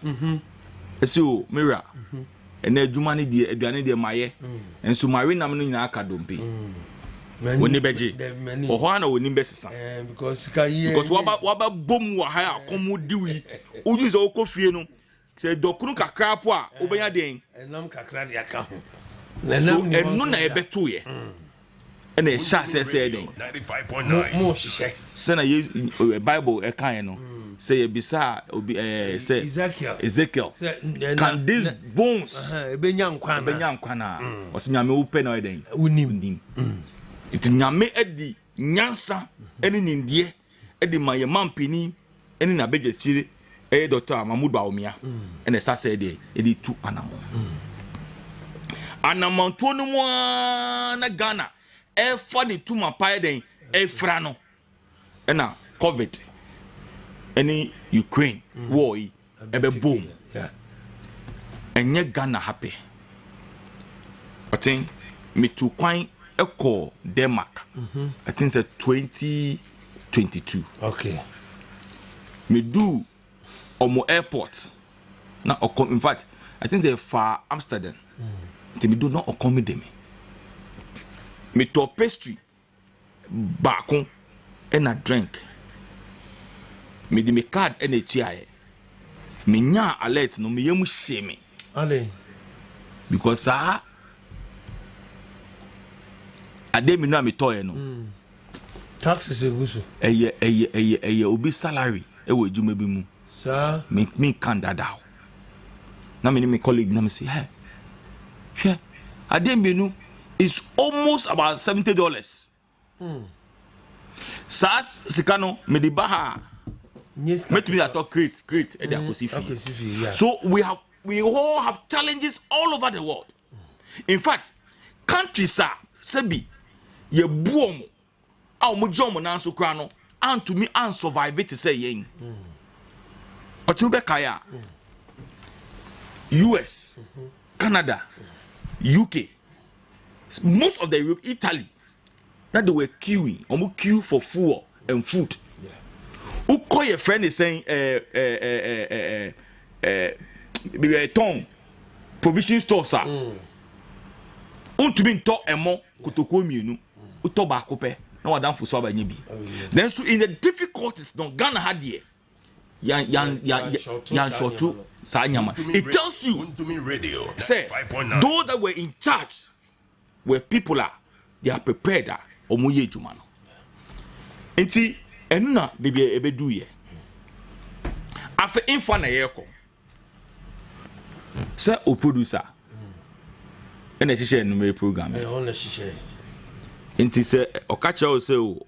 esi o Mira ene adwuma ne de aduane de maye enso mare nam no nyina aka dompe woni beje oho na woni besesa because waba bom wa ha akomo diwi oju se okofie no se dokunu kakra po a obenya den enam kakra de aka ho so enu na ebeto ye ena e sha se den 95.9 mo hihye se na Bible e kan no say ebisa obi say Ezekiel can these bones ebenya nkwa na osinyame upe na eden unim it nyame edi nyansa eni nindie edi maye mampini eni na bedwechire Dr. Mahmoud Baumia ene sa say dey edi tu anamonto no mo na Ghana e for the two mapai den e fra no na COVID any Ukraine war ebe boom enye Ghana happy Oteng me to kwan eko Denmark I think say 2022 okay me do omo airport na okom in fact I think say far Amsterdam me do not accommodate me to pastry bakon and a drink me di me card ene tuaye me nya alert no me yemu shame ale because ade me no me toye no taxes eguso eye obi salary e we juma bi mu sa me kan dada na me ni me colleague na me say hey hwe ade me no is almost about $70 sa sikano me di baha make me talk great so we all have challenges all over the world. In fact, countries are sebi ye buomo a omo jomo na nso kra no and to me and survive it say yen Otubekaya US Canada UK most of the Europe Italy that they were queuing omo queue for fuel and food. Who call your friend is saying Oteng provision store sir. Untumi nto emo kotoko mienu uto ba kope na wadan fuso aba nyebi. Then so in the difficulties no Ghana had here yan shortu sa nyama. It tells you wontumi radio say those that were in charge where people are they are prepared omoye juma no. Enti enu na bibia ebedu ye afa info na ye ko say o producer ena hihye enu program ona hihye enti say okacha o say o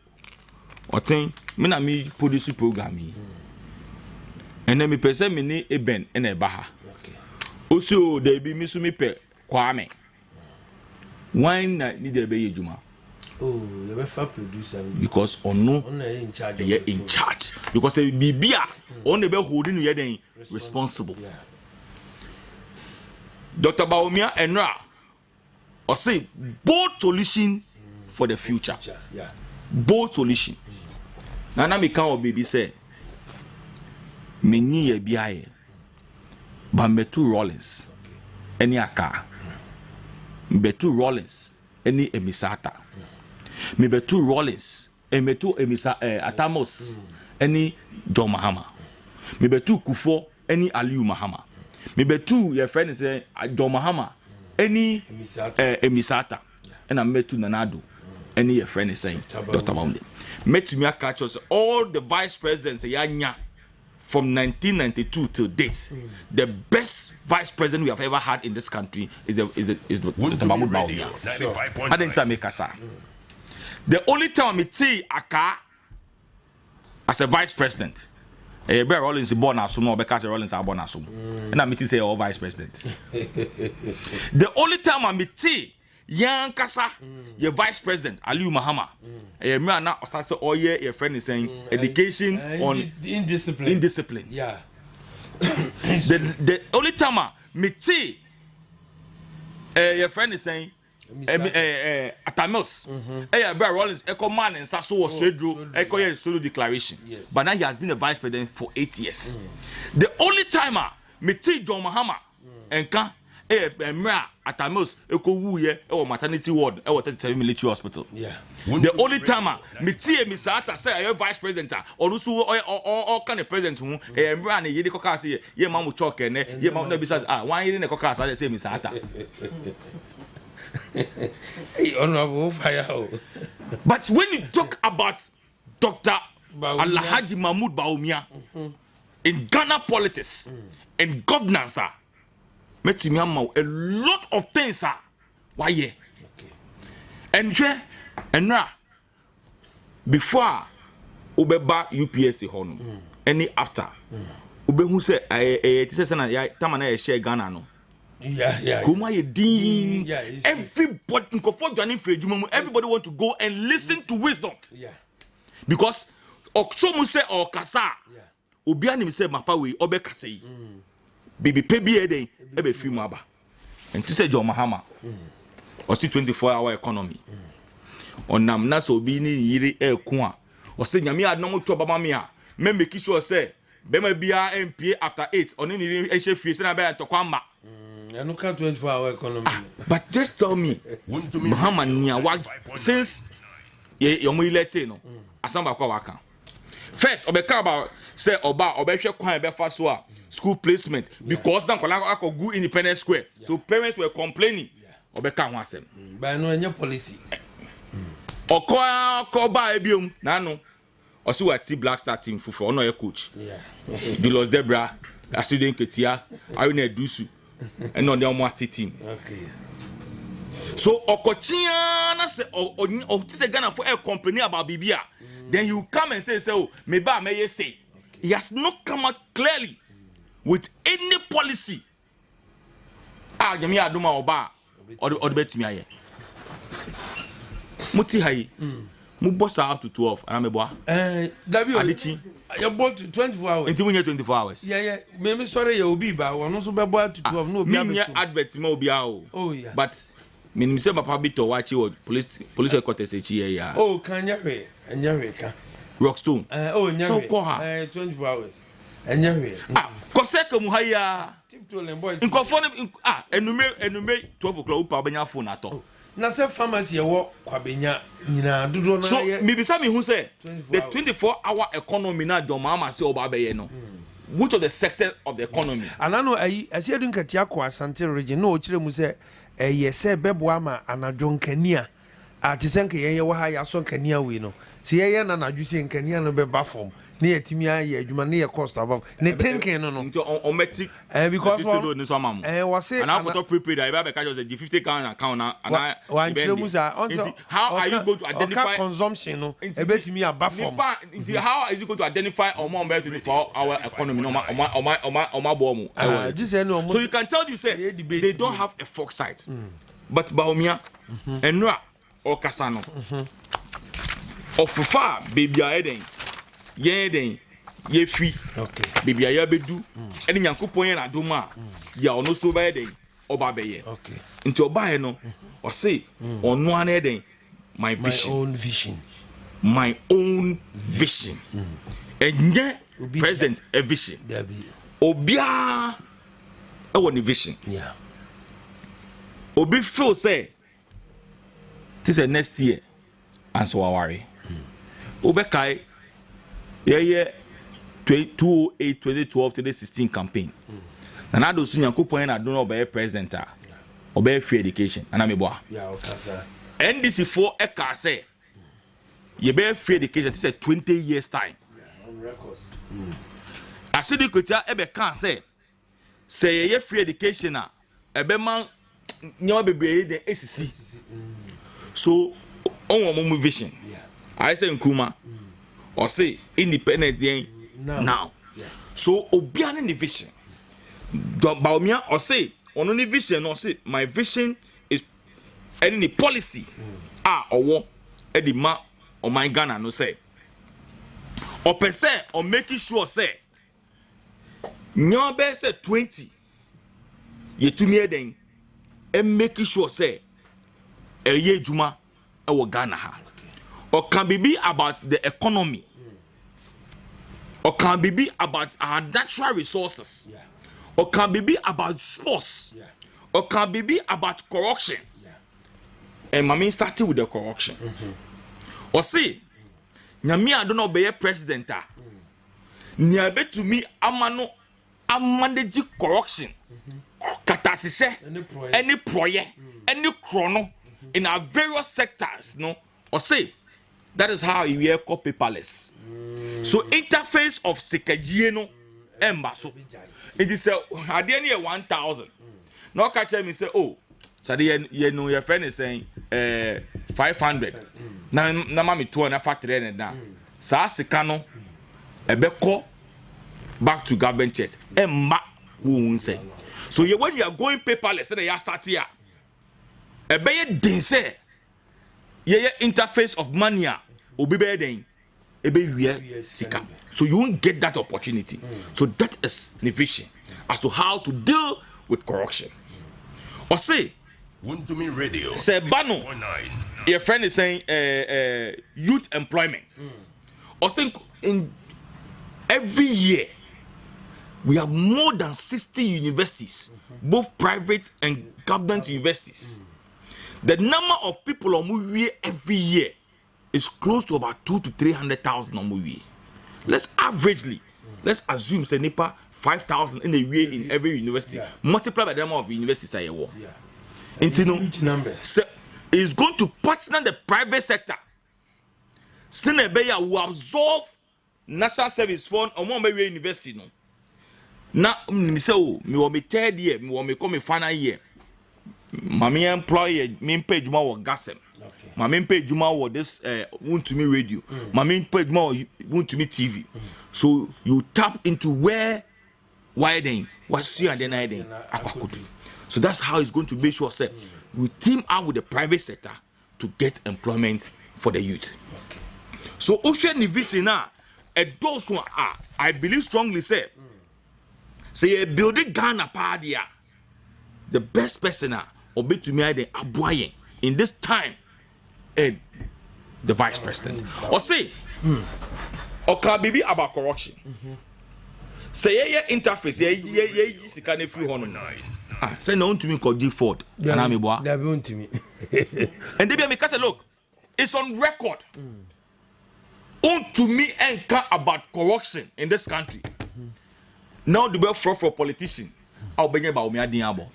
Oteng me na me produce program yi ena me pese me ni eben ena eba ha o say o da bi mi so me pe kwame wine na ni da be ye juma. Oh, you have a producer because no in charge. Yeah, in charge. Because Bibia on the holding you responsible. Yeah. Dr. Baumia and Ra or say both solution for the future. Yeah. Both solution. Nana me can baby say me ni e biaye. But me two Rollins. Any aka. Me two Rollins. Any emisata. Me be two Rollins and me two Atamos any John Mahama. Me be two Kufo any Aliu Mahama. Me be two your friend is John Mahama any Emisata and I met two Nanado any your friend is saying Dr. Mounde. Met to me catch us all the vice presidents yanya from 1992 till date. The best vice president we have ever had in this country is Dr. Mahmoud Baumia. I didn't say make us. The only time I see Aka as a vice president, Bear Rollins is born as soon, or because Rollins are born as soon, and I say all vice president. The only time I see young Kasa, your vice president, Aliu Mahama, a man now starts all year. Your friend is saying education on indiscipline. Yeah. The only time I see your friend is saying Atamils Bra Rollins Eco Man and Sasso was Eco solo declaration. But now he has been the vice president for 8 years. The only timer Meti John Mahama and Ka Mra Atamils Eco Wuye or maternity ward or 37 military hospital. The only timer Meti Misata say I vice president or all kind of president who ran a Yedi Cocasi, ye Mamu Chalk and ye Mount Nebisas. Why in the Cocas? I say Misata. Hey, honorable fire. But when you talk about Dr. Alhaji Mahmoud Bawumia in Ghana politics and governance, a lot of things are why yeah. And before Ubeba UPSC Honor, any after Ube who say I share Ghana no. Kuma ye din. Everybody everybody want to go and listen to wisdom. Because Oksomu say or kasa. Obiani mi say mapa we obe kase. Bibi pebi eden ebe fi mu aba. And to say John Mahama. Or still 24-hour economy. Onam na so bi ni yiri ekun a. O say nyame adom to baba me a. Me make sure say bema bia MPA after 8 oni ni ehye fie say na be to kwamba. And look at 24-hour economy. But just tell me, Muhammad since you let no, asamba kwa waka. First, obeka about say oba obehwe kwan be fa so a school placement because dan kola go go independent square. So parents were complaining. Obeka ho asem. By no any policy. Ko ba ebiom na no. Osi wa T Black Star team fufu ono ye coach. Julius Debra, Asuden Ketia, Ayune Dusu. And on the Omwati team. Okay. So Okochiana say or Ghana for a company about Bibia. Then you come and say so maybe I may say he has not come out clearly with any policy. Yami Aduma Oba or the bet me aye. Muti hai. Mubosa up to 12 and I'm a boy. Adichi. You bought 24 hours. Until we get 24 hours. Yeah. Maybe sorry you will be but we also be boy to 12 no be advert mo be oh yeah. But me say papa bit to watch you police headquarters here. Oh can you we ka. Rockstone. Oh nya so call her 24 hours. Enya we. Koseka mu haya. Tiptoe boys. Nkofo enume 12 o'clock upa obenya phone ato. Na say pharmacy e wo kwabenya nyina dodo na so me bisa me who say the 24-hour economy na John Mahama say oba be no which of the sector of the economy anano ayi asiedun katia ko Asante region no o kire mu say ye say bebo ama anadwo nkania atisenke ye wo ha ya so nkania we no se ye na nadwo se nkania no be ba form ne yatimi aye adwuma ne ye cost above ne thinking no nti on metic because no so mamu we say and I got prepaid I be just 50 account na how are you going to identify consumption no e betimi aba form how is you going to identify on 24-hour economy no so you can tell you say they don't have a foresight but Bawumia enra or kasano of far baby eden yen ye free okay baby ya bedu eni nyankopon yen adoma ya ono so ba eden oba beye okay nti oba he no o say ono an eden my own vision enye present a vision obia e woni vision yeah obi feel say this is next year and so worry obekai yeah 2008 2012 2016 campaign na na do so nyankopon na do no be president a obe free education ana me boa yeah okay sir NDC for e ka say you be free education this is 20 years time yeah on records asidi kotia e be kan say ye free education a e be man nyawa bebre de esisi so on vision yeah I say Nkrumah or say independent now. Yeah. So obiane ni vision. Bawumia or say on only vision or say my vision is any policy or what the ma or my Ghana no say. Or per se or making sure say nyobe say 20 ye to me then and making sure say ye juma e Ghana ha. Or can be about the economy. Or can be about our natural resources. Or can be about sports. Or can be about corruption. And Mami started with the corruption. Or say, Nyami I don't know be a president. Nyabe to me amano amanage corruption. Katasise any project, any chrono in our various sectors, no. Or say that is how you wear copy palace. So interface of Sekajieno Embasso. It is at the end of 1,000. No catch me say, oh, so you know your friend is saying 500. Now mami 200 factory and now. Sa Sekano Ebeko back to government chest. Emba who say. So when you are going paperless, then you start here. Ebeye dense. Ye interface of mania. Obibe den. Ebe sika. So you won't get that opportunity. So that is the vision as to how to deal with corruption. Or say, wontumi radio. Say Bano. Your friend is saying youth employment. Or saying in every year we have more than 60 universities, both private and government universities. The number of people on movie every year is close to about 200,000 to 300,000 on movie. Let's averagely, let's assume say Nipa 5,000 in a year in every university. Multiply by the number of universities I war. Each number. So it's going to partner the private sector. Senebeya will absorb National Service Fund or one university no. Now me say oh me want me third year, me want me come me final year. Mami employer me pay juma wo gasem. Mami pay juma wo this wontumi radio. Mami pay juma wo wontumi TV. So you tap into where widen was you and then I then akwakudu. So that's how it's going to make sure say we team up with the private sector to get employment for the youth. So Ocean Division now those one are I believe strongly say say building Ghana party the best person or be to me the aboye in this time and the vice president or say or can be about corruption say yeah interface yeah sika na free hono say no to me called Ford and I'm boy they be to me and they be make say look it's on record to me and about corruption in this country. Now the best for politician I'll bring about me adiabo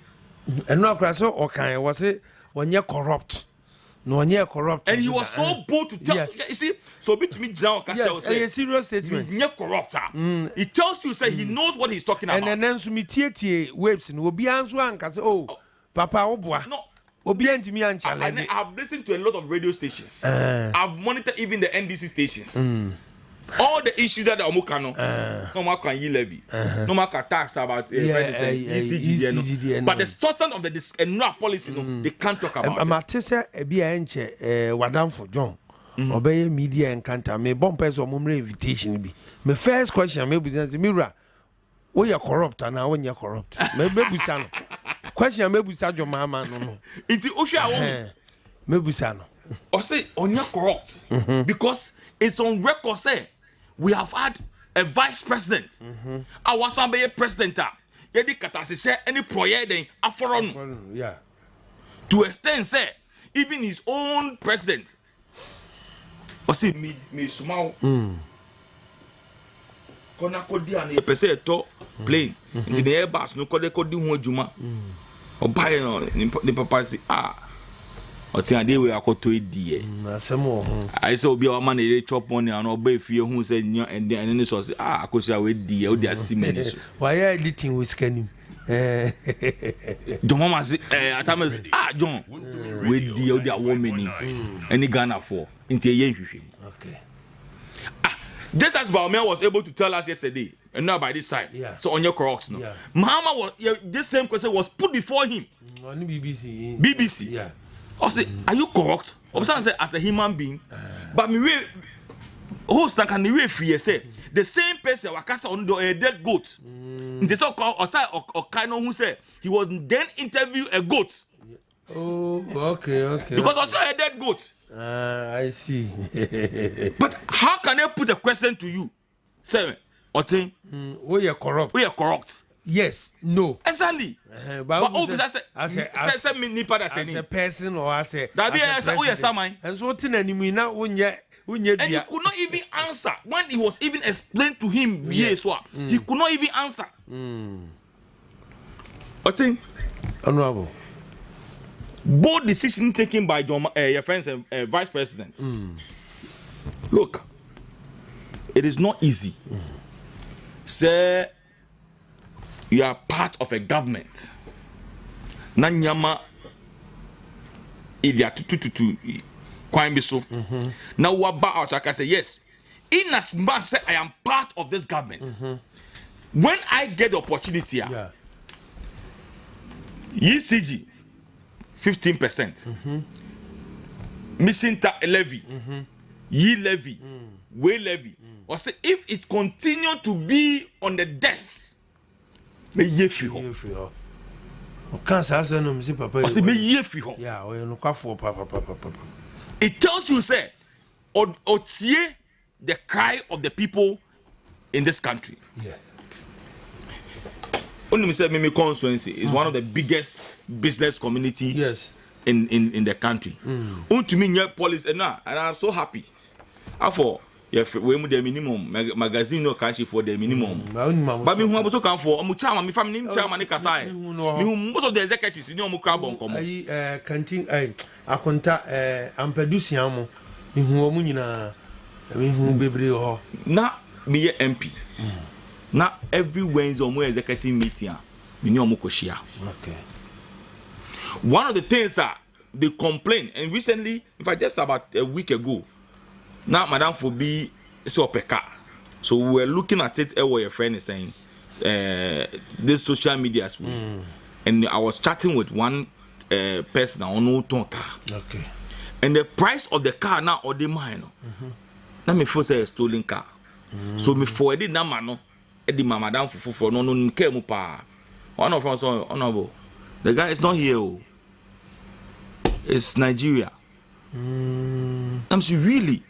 and no crash or kind was it when you're corrupt no one you're corrupt and he was so bold to tell you see so be to me John say a serious statement you're corrupt he tells you say he knows what he's talking about and then so me tie waves and will be answer and say oh papa obwa no Obient me and challenge. I've listened to a lot of radio stations. I've monitored even the NDC stations. All the issues that Omukano, no more can you levy, no more can tax about ECGD, but the substance of the NRA policy, no, they can't talk about. I'm at a enche wadam for John. Obey media encounter. Me bumpers or mummy invitation be. My first question, maybe Mira, oh you're corrupt and now when you're corrupt. Maybe Busano. Question maybe Sajo Mama no. It's Osha maybe Sano. Or say on your corrupt because it's on record say we have had a vice president. I was a president. Yedi katasi say any project then aforon. Yeah. To extend say even his own president. Or say me small. Kona kodi an ye pese to plane. Into the airbus no kode kodi ho adwuma. Obaye no ni papa say Oteng dey we akoto edie. Asemo ho. I say obi a man dey chop money and oba fie hu say nya and then so say akosia we die o dey asimeni so. Why are editing with scanning? John mama say atamas John we die o dey awomeni. Any Ghana for into yen hwehwe. Okay. Just as Baumel was able to tell us yesterday, and now by this side, so on your corrupts, no. Mahama was this same question was put before him. On BBC. BBC. Yeah. I say, are you corrupt? Or say as a human being, but me host can be free say the same person wakasa on a dead goat. The so called or kind of who said he was then interview a goat Oh, okay. Because also a dead goat. I see. But how can I put a question to you? Say, Oteng, We are corrupt. we are corrupt. Yes, no. Exactly. But all because as a person or as a president. And so now And he could not even answer when he was even explained to him. Yes, he could not even answer. Oteng, honorable. Bold decision taken by your friends and vice president. Look, it is not easy. Say you are part of a government. Nanyama idia tutututu kwime so. Now what out? I can say yes. In as much as I am part of this government, when I get the opportunity, ECG 15%, mission levy, ye levy, way levy. Or say if it continue to be on the desk, me ye fi ho. Cancer say no msi papa. Or say me ye fi ho. Yeah, we no kwafo papa. It tells you say otie the cry of the people in this country. Yeah. Only me say me constituency is one of the biggest business community in the country. To me new policy and I'm so happy. For we mu the minimum magazine no cash for the minimum. But me who also come for me family chairman kasai. Me most of the executives ni omo crab on komo. Canteen akonta ampedusia mo. Me hu omo nyina me hu bebre ho. Na me MP. Now every Wednesday omo executive meeting me ni omo koshia. Okay. One of the things they complain, and recently, in fact just about a week ago, now Madam Fobi so peka. So we were looking at it what your friend is saying, this social media as well. And I was chatting with one person on no car. Okay. And the price of the car now or the mine. Now me first say a stolen car. So me forwarded na mano the Madam for no came pa. One of us honorable. The guy is not here. It's Nigeria. I'm saying really.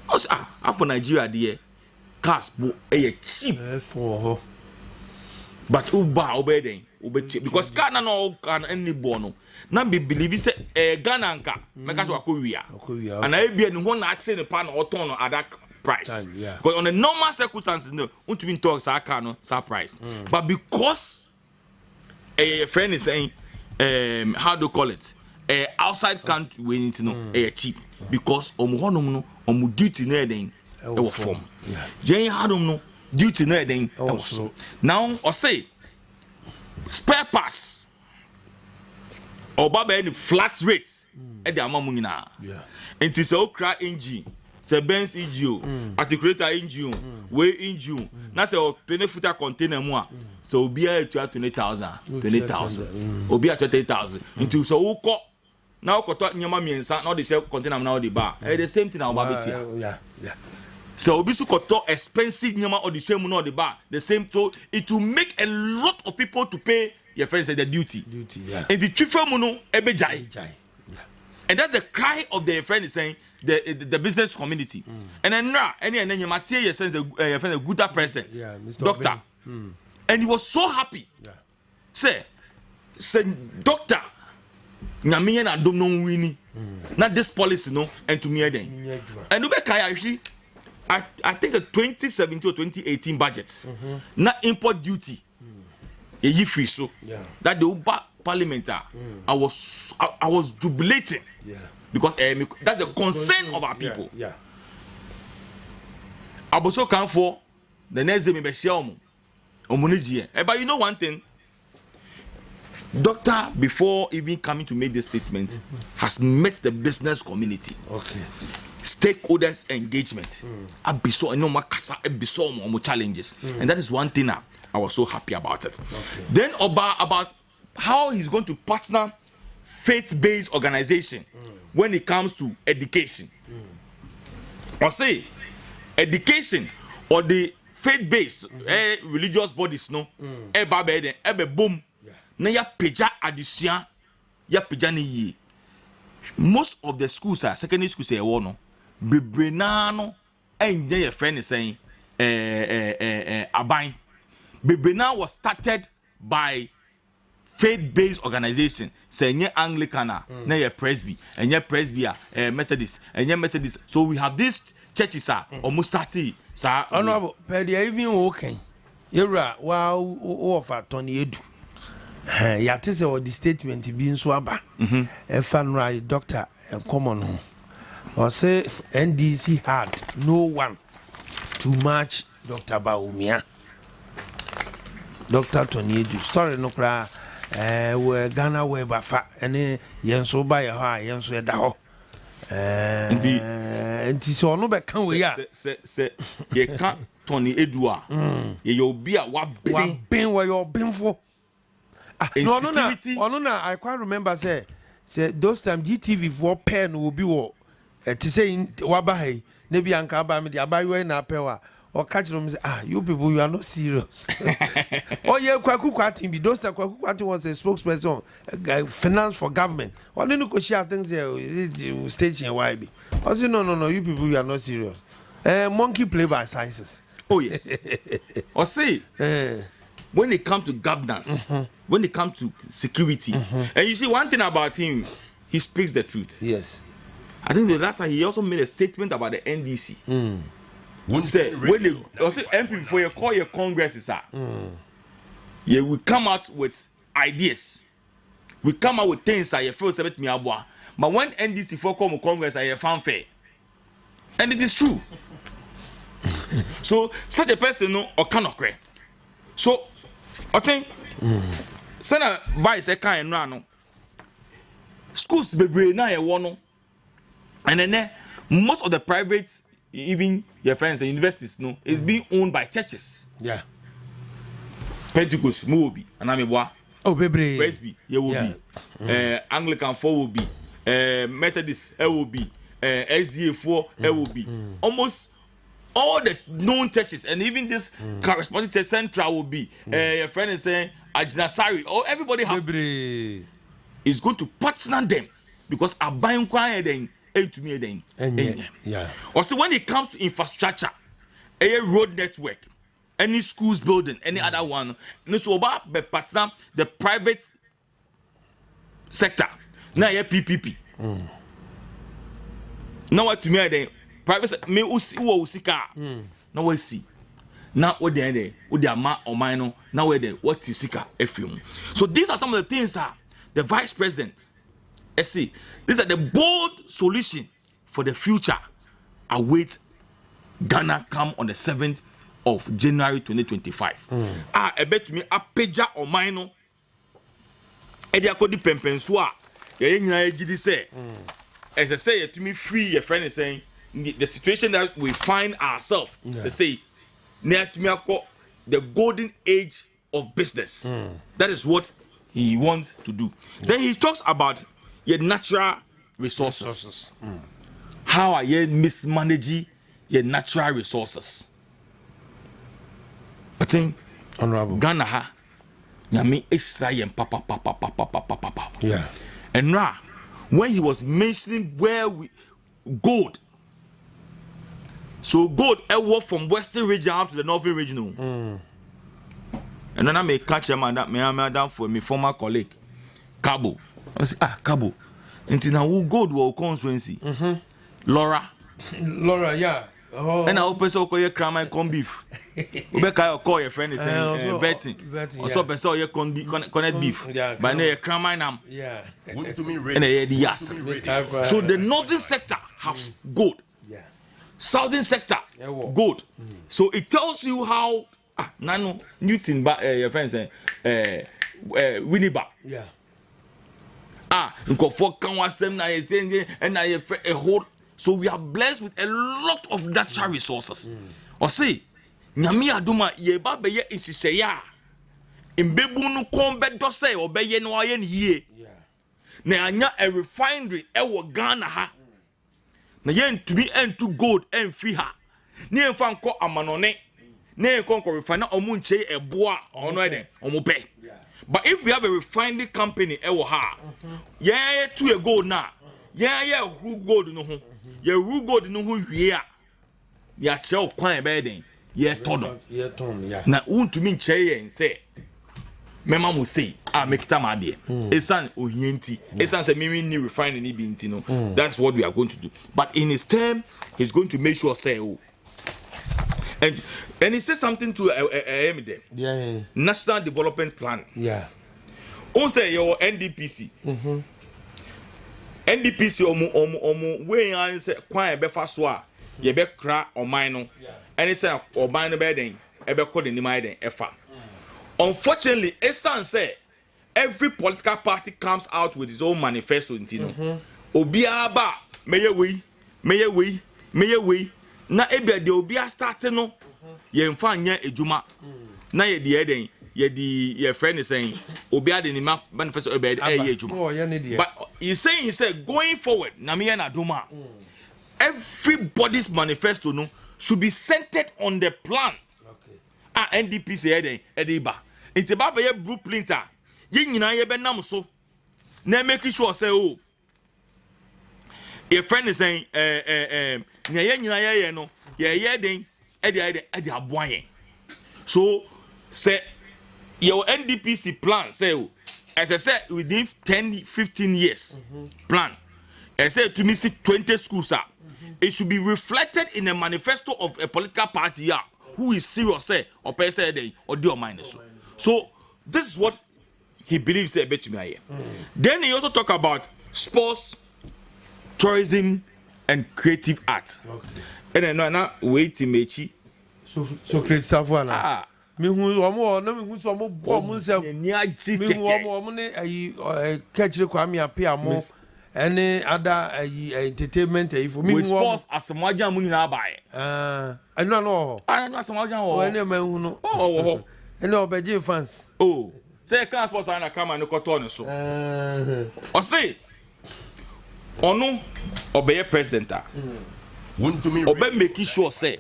I say, for Nigeria there, cars cheap. But obey because car no can any bono. Now be believe say Ghana anka make us wako and I be any one accent the pan or turn at that price. Because on the normal circumstances no, want to be talk sa car no sa price. But because a friend is saying how do you call it? Outside country we need to know cheap because no duty no den e form. Jen hadom no duty no den now or say spare parts or baba any flat rates e dey amamu nyina. And say okra engine say Benz engine articulator engine way engine na say 20-footer container mu a so obi a 20,000 obi a 20,000 into so woko now koto nyama miensa na the same container na the bar the same thing na obabetia so obi su koto expensive nyama or the same na the bar the same, so it will make a lot of people to pay your friends the duty and the chief mu no ebejai. And that's the cry of the friend is saying the business community. And then now any Matia your sense your friend a good president, Mr. Doctor. And he was so happy. Say doctor Nyamiya na dom no wini. Not this policy no and to me then. And ube kaya I think the 2017 or 2018 budget. Not import duty. Ye free so that the Uber parliament I was jubilating because that's the concern of our people. I also come for the next day me share but you know one thing, doctor before even coming to make this statement has met the business community. Stakeholders engagement. Abiso no makasa abiso mo challenges. And that is one thing I was so happy about it. Then about how he's going to partner faith-based organization when it comes to education. Or say education or the faith-based religious bodies no ebe boom na ya peja adisia ya pejani yi. Most of the schools are secondary schools say no. Bebrenano enye your friend is saying aban. Bebrena was started by faith-based organization. Say nye Anglican na ye Presby, and ye Presby Methodist, and ye Methodist. So we have these churches almost 30. Sir, honorable, but they even okay. You're right. Wow, offer Tony Edu. Yatese or the statement being swaba. A fan right doctor and common. Or say NDC had no one to match Dr. Baumia. Dr. Tony Edu. Story no cry. We Ghana we bafa. Any yenso by a high yenso da. Indeed, so no back can we ya. Say, ye can't Tony Edua. You'll be a what been where you're been for. No, I quite remember say those time GTV for pen will be what to say in Wabahay, maybe Ankaba, the Abayo na Pewa, or catch them say, you people, you are not serious. Oh, yeah, Kwaku Kwatin, be those that Kwaku Kwatin was a spokesperson, finance for government. Or then you share things there, stage and YB. I say, no, you people, you are not serious. Monkey play by sizes. Oh, yes. Or say, when it comes to governance, when it comes to security, and you see one thing about him, he speaks the truth. Yes. I think the last time he also made a statement about the NDC. Say when they also MP before you call your Congress, yeah, we come out with ideas. We come out with things that you feel sabet me abwa. But when NDC for come Congress, I fanfare, and it is true. So such a person no or cannot cry. So Oteng, Sana by second run. Schools be na ye wono. And then most of the private, even your friends and universities, no, is being owned by churches. Yeah. Pentecost, Mobi, and Amibwa. Oh, baby. Presby, ye will be. Anglican 4 will be. Methodist, will be. SDA 4, will be. Almost all the known churches, and even this corresponding church central will be. Your friend is saying, Ajinasari, or everybody have. Is going to partner them because a buying quiet then. To me then. Yeah. Also, when it comes to infrastructure, a road network, any schools building, any other one, no so about the partner, the private sector. Now yeah PPP. Now what to me then private me usika. Now we see. Now what they with their ma or mine now where they what you seek So these are some of the things the vice president. See, these are the bold solution for the future. Await Ghana come on the 7th of January 2025. I bet me a pager or mine. Edia kodi pempensua. Ye nyina ejidi say. As I say to me free your friend is saying the situation that we find ourselves. Say near to me the golden age of business. That is what he wants to do. Then he talks about your natural resources. How are you mismanaging your natural resources? I think Honorable Ghana ha Nyame Israel papa. Yeah. And now when he was mentioning where we gold. So gold I walk from western region out to the northern region. And then I may catch a man that may down for me former colleague Cabo. I say, Cabo. Until now, who go to our constituency? Laura, yeah. Oh. And I hope so call your crime and corn beef. We call your friend is saying betting. Also, person your connect beef. But now your crime and yeah. Wontumi ready. And a yes. So the northern sector have gold. Yeah. Southern sector gold. So it tells you how Nano Newton your friend saying Winneba. Yeah. So we are blessed with a lot of natural resources. Or say, Nyami Aduma yeba beye insiseya. Imbebu no kombe dose or beye no ayen ye. Na anya a refinery ewo Ghana ha. Na yen to be and to gold and free ha. Ne enfan ko amanone. Ne enfan ko refine omunche eboa ono ede omope. But if we have a refining company, yeah, 2 years ago now, yeah, who gold no ho, yeah, who gold no ho, yeah, chow quite bedding, yeah, tono, yeah. Now, won't to mean chay and say, Mema will say, make it my dear. A son, Oyenti, a son, say, maybe new refining, no. That's what we are going to do. But in his term, he's going to make sure, say, oh. And he said something to yeah. National Development Plan. Yeah. On say your NDPC. NDPC omu we answer kwan be fa so a ye be kra oman no. And he say oman no be den e be kɔ de nimai den efa. Unfortunately, Esan say every political party comes out with its own manifesto intino. Obiara ba meye we na ebia de obia start no ye mfa nya ejuma na ye de eden ye di ye friend is saying obia de ni manifesto obia de ejuma. But he saying going forward na me na duma everybody's manifesto no should be centered on the plan. NDP say eden ediba nti ba ye blueprint a ye nyina ye be nam so na make sure say oh your friend is saying nya ye nyina ye no ye den edi aboan. So say your NDPC plan say as I said within 10-15 years plan I said to me see 20 schools it should be reflected in a manifesto of a political party who is serious say or per se or do minus. So this is what he believes a bit to me here. Then he also talk about sports, tourism and creative art. And then now wait to mechi. So create savoir na. Me hu omo na me hu so omo bo omo nsem. Me hu omo ne ayi kachire kwa me apia mo. Any other entertainment for me. With sports as a maja mu nyina bae. I no no. I no as a maja wo. Any man hu no. Oh. Any obeje fans. Oh. Say can sports na come and ko to ne so. O say ono obeye president a. Wontumi Obe making sure say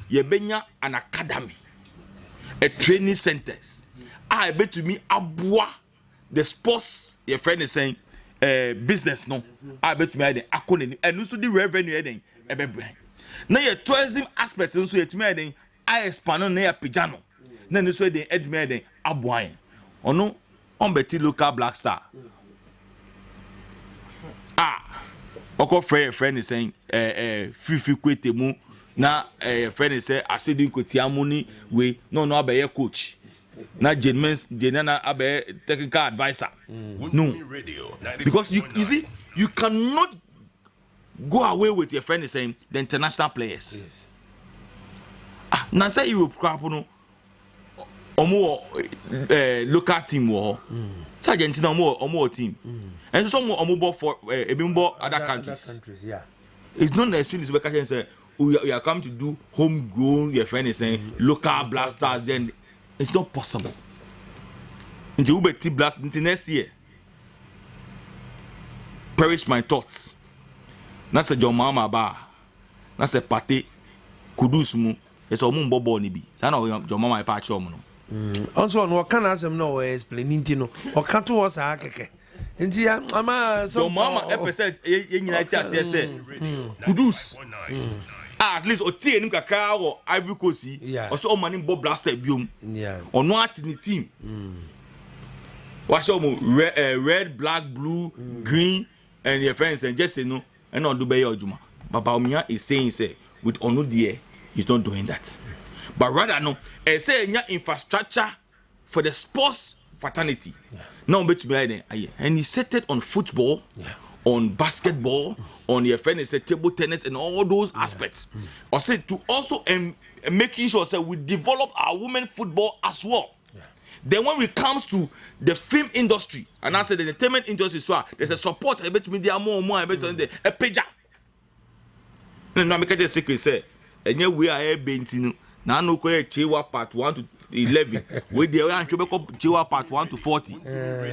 ye benya an academy, a training centers. I bet to me aboa the sports your friend is saying business no. I bet to me the akone and also the revenue den e be bring. Na your tourism aspect also to me den I expand na ya pijano. Na no so den edme den aboa. Ono on beti local black star. Oko friend is saying fifi kwete mu na friend is say asedi nkotia mu ni we no abaye coach na Jenna abaye technical advisor. No, because you see you cannot go away with your friend is saying the international players. Yes. Na say Europe crap no omo local team wo Argentina omo team and some omo for ebimbo other countries. Yeah, it's not necessarily we can say we are come to do homegrown your friend is saying local blasters. Then it's not possible until we be blast until next year. Perish my thoughts. That's a John Mama ba that's a party kudus mu it's omo mbobo ni bi say na John Mama pa cha omo no. Also no can asem no explaining no o ka to us akeke nti ama so mama episode ye nyina cha say kudus at least o tie nim kakra wo Ivory Coast o so o mani bo blaster biom ono at ni team wa show mo red black blue green and your friends and just say no and no do be your juma baba omia is saying say with ono there he's not doing that. But rather no, say infrastructure for the sports fraternity. Now bet to be and he set it on football, on basketball, on your friend is table tennis and all those aspects. Or say to also making sure say we develop our women football as well. Then when it comes to the film industry, and I said the entertainment industry, so there's a support. I bet to me there are more. I bet to a pager. And now make it a secret say, and yeah we are a bentino. Now no ko Chewa part 1 to 11. We dey an Chewa part 1 to 40.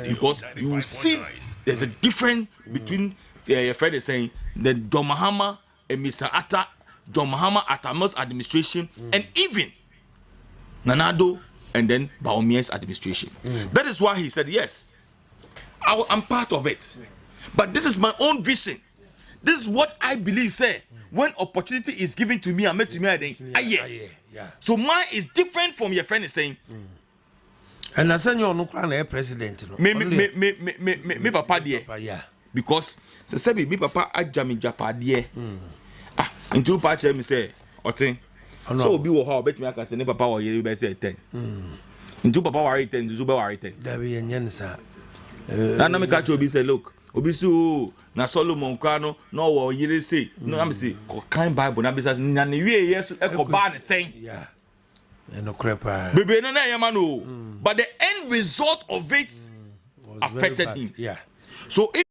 Because you see there's a difference between your friend is saying the John Mahama and Mr. John Mahama Atamos administration and even Nanado and then Baumia's administration. That is why he said, yes, I'm part of it. But this is my own vision. This is what I believe, say, when opportunity is given to me, I met to me, yeah. So mine is different from your friend is saying. And I send you on the president. Me papa dear. Yeah. Because say me papa ajami japa dear. Into part me say, Oteng. So be wo how bet me aka say ne papa wo yere be say 10. Into papa worry 10, into be worry 10. There be enyen sa. Na me catch obi say look, obi so na Solomon kwa no wo yere say. No am say kind Bible na be say na ne wie yes e ko ba ne sen. Yeah. No crepa. Baby no na yama no. But the end result of it affected him. Yeah. So if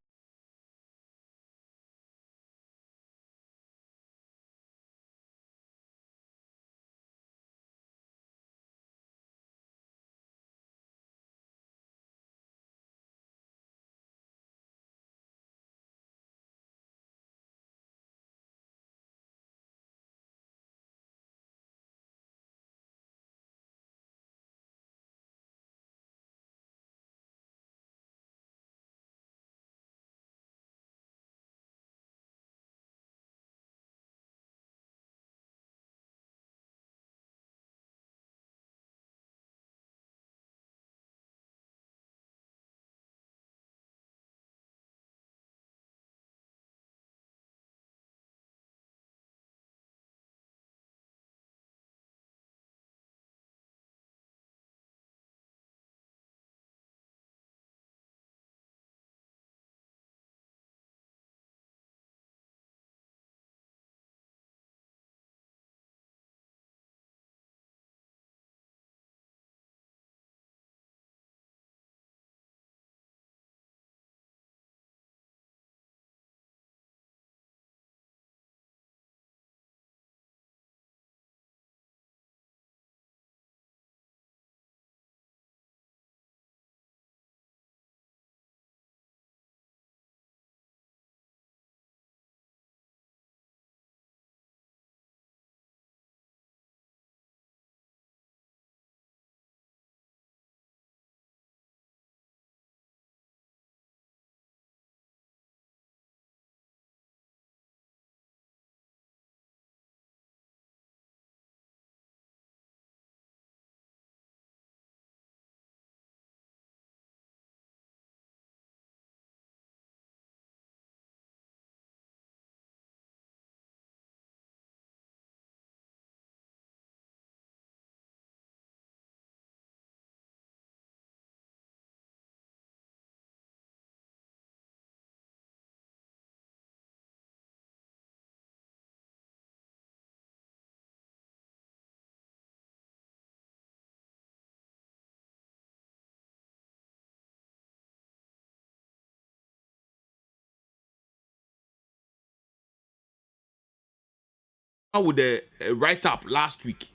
with the write up last week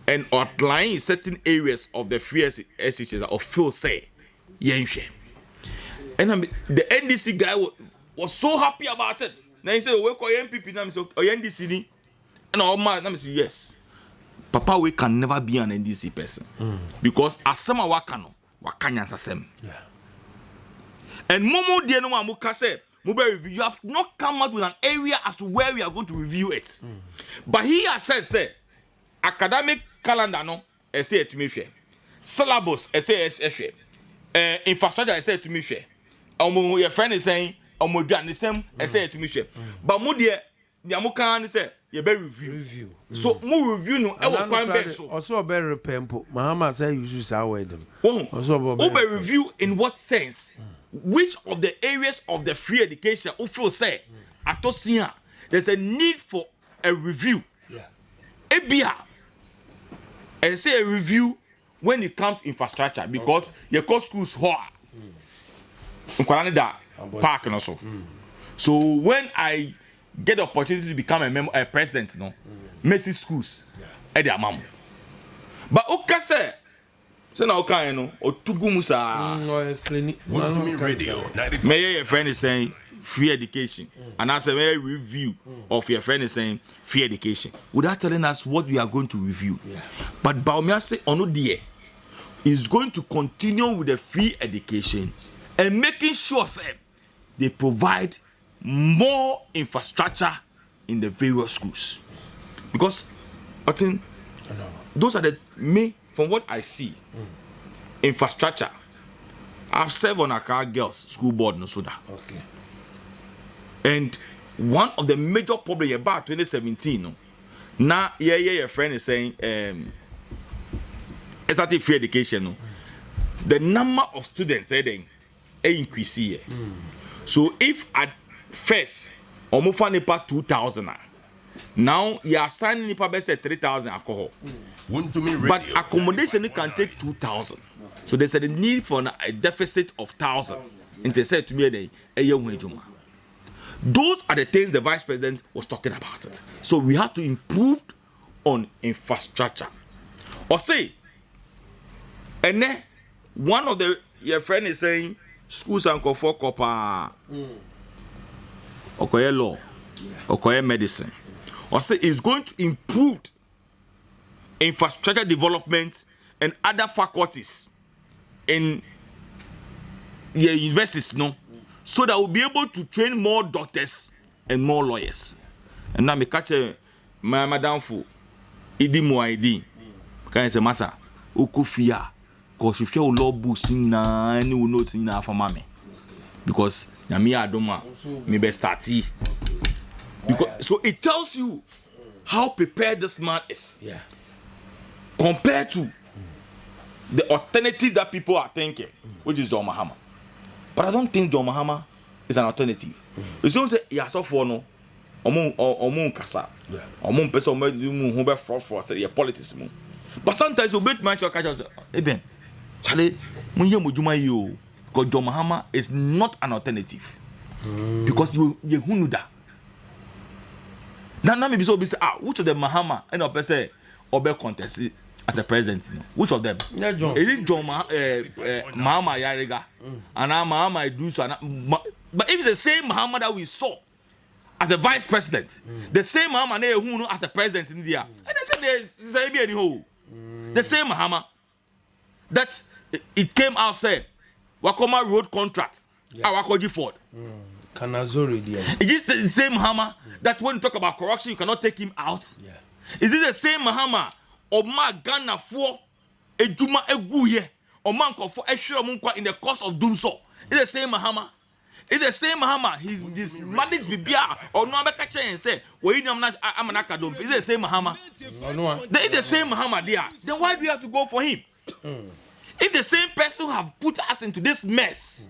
and outline certain areas of the free SHS of Phil say, and the NDC guy was so happy about it. Now he said, "We call MPP now, so NDC," and all man, I say yes. Papa, we can never be an NDC person because as some wakano, wakanyans asem. Yeah. And Momo dear no amuka say. You have not come up with an area as to where we are going to review it. But he has said, say, academic calendar, no, say to me, syllabus, say, infrastructure, say to me, your friend is saying, the same, say to me, but Mudia, Yamukan say, you better review. So, more review, no, also better pempo. Mahama say you should avoid them. Also, review in what sense? Which of the areas of the free education Ufo say Atosia there's a need for a review. Yeah. ABA and say a review when it comes to infrastructure because your cost schools park and also. So when I get the opportunity to become a president, no, Messi schools at their mom. But okay say no or Tugumusa. Wontumi Radio. May your friend is saying free education, and as a review of your friend is saying free education, without telling us what we are going to review. Yeah. But Baumia say, "Oh no, dear, is going to continue with the free education and making sure they provide more infrastructure in the various schools. Because I think those are the main, from what I see, infrastructure. I've served on Accra Girls School Board in Suda. Okay. And one of the major problems about 2017, now your friend is saying starting free education, the number of students increase here. So if at first almost nipa 2,000, now you are signing nipa best 3,000 alcohol. But accommodation can take 2,000. So there's a need for a deficit of 1,000. And they said to me, those are the things the vice president was talking about. It. So we have to improve on infrastructure. Or say, and then one of your friend is saying schools and for copper, or law, or medicine. Or say it's going to improve infrastructure development and other faculties in your universities, so that we'll be able to train more doctors and more lawyers. And now me catch my madam for idi mo ID. Can I say masa ukufia cause if you law books na any will not in for mame. Because na me adoma me be starty. Because so it tells you how prepared this man is. Yeah. Compared to the alternative that people are thinking, which is John Mahama. But I don't think John Mahama is an alternative. You don't say, yeah, so for no, Omun Kasa, Omun person who be for say politics. But sometimes you make mention catch us, Ben, Charlie, when you mujuma because John Mahama is not an alternative. Because you know that. Now maybe so be say, which of the Mahama and a person Obe contest as a president, which of them? Yeah, John. Is it John Mahama Yariga? And now Mahama Idris. But if it's the same Mahama that we saw as a vice president, the same Mahama who as a president in India, and they said the same Mahama that it came out say Wakoma road contract, Awakoji Ford. Kanazori dear. It is the same Mahama that when you talk about corruption, you cannot take him out. Yeah. Is it the same Mahama or ma Ghana for a Juma Eguye or Manko for a sure Munkwa in the course of doom so? It's the same Mahama. It's the same Mahama. His managed Bibia or no Abeka and say, well, I'm an academic. It's the same Mahama. They is the same Mahama there. Then why do we have to go for him? If the same person have put us into this mess,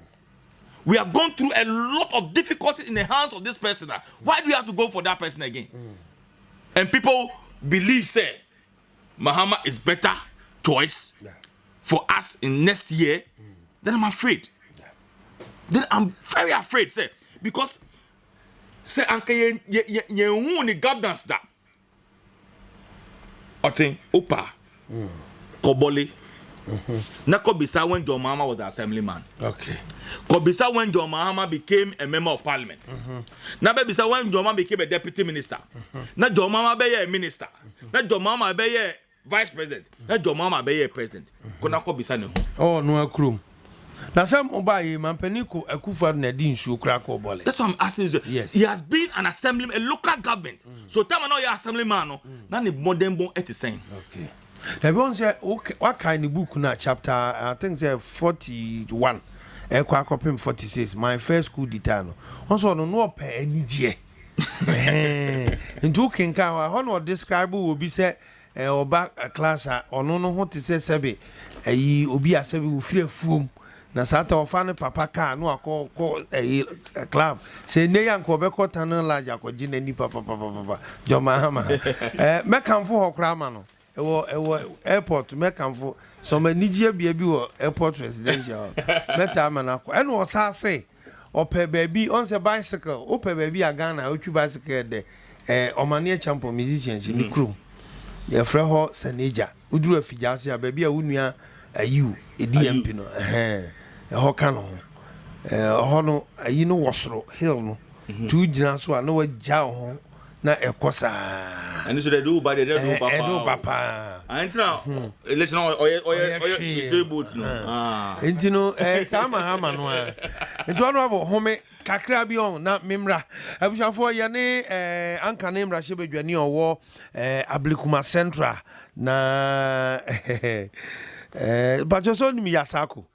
we have gone through a lot of difficulties in the hands of this person. Why do we have to go for that person again? And people believe, say, Mahama is better choice for us in next year. Then I'm afraid. Then I'm very afraid, say, because say Anke ye governance that. Oteng, Opa, Kobole. Na Kobisa when John Mahama was the assemblyman. Okay. Kobisa when John Mahama became a member of parliament. Na Bebisa when John Mahama became a deputy minister. Na John Mahama be a minister. Na John Mahama be a vice president. Na John Mahama be a president. Kona Kobisa ne. Oh no akrum. Na some obaye Mampeniko Akufo na di nsu kra ko bole. That's what I'm asking you. Yes. He has been an assemblyman, a local government. So tell me now you're assemblyman no. Na ni modern bon et saying. Okay. The one say what kind of book na chapter I think say 41 ekwa kopim 46 my first school ditano also no pe anije into kenka ho no describe obi say oba class ono no ho te say sebe ayi obi asebe wo fire fuom na sata ofa ne papa ka no akọ club say ne yanko be kota na large akọji na ni papa Joma Hama me kanfo ho kra ma no airport mekanfo so manijia bia bi wo airport residential meta manako eno osase ope baby on se bicycle ope baby agana otwi bicycle de omane champion musician ni krum ye frɛ ho saneja uduru afijase a baby a wunua ayu edmp no ho ka no ho no ayi no wosoro hill no tu gyina so a na wagya ho na ekosa and so they do by the do papa and now let's know oye say boot no enti no sama hama no a enti ono abo home kakra bi on na memra abushafo ye ne anka ne mra shebedwani owo Ablikuma Central na bajoso nim Yasako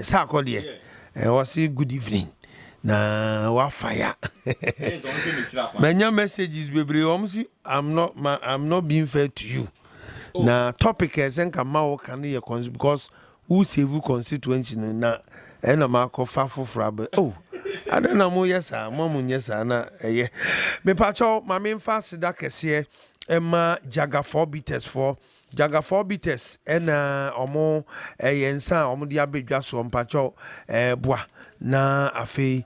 Sako de was good evening na wa fire many messages bebre I'm not being fair to you. Na topic is enka can you because who save constituency na ma ko fa fofra oh I don't know yes sir mom yes na me pacho ma me fa sida kese Emma Jaga 4 beaters for Jaga 4 beaters ena omo yensa omo dia bedwa so mpacho boa na afi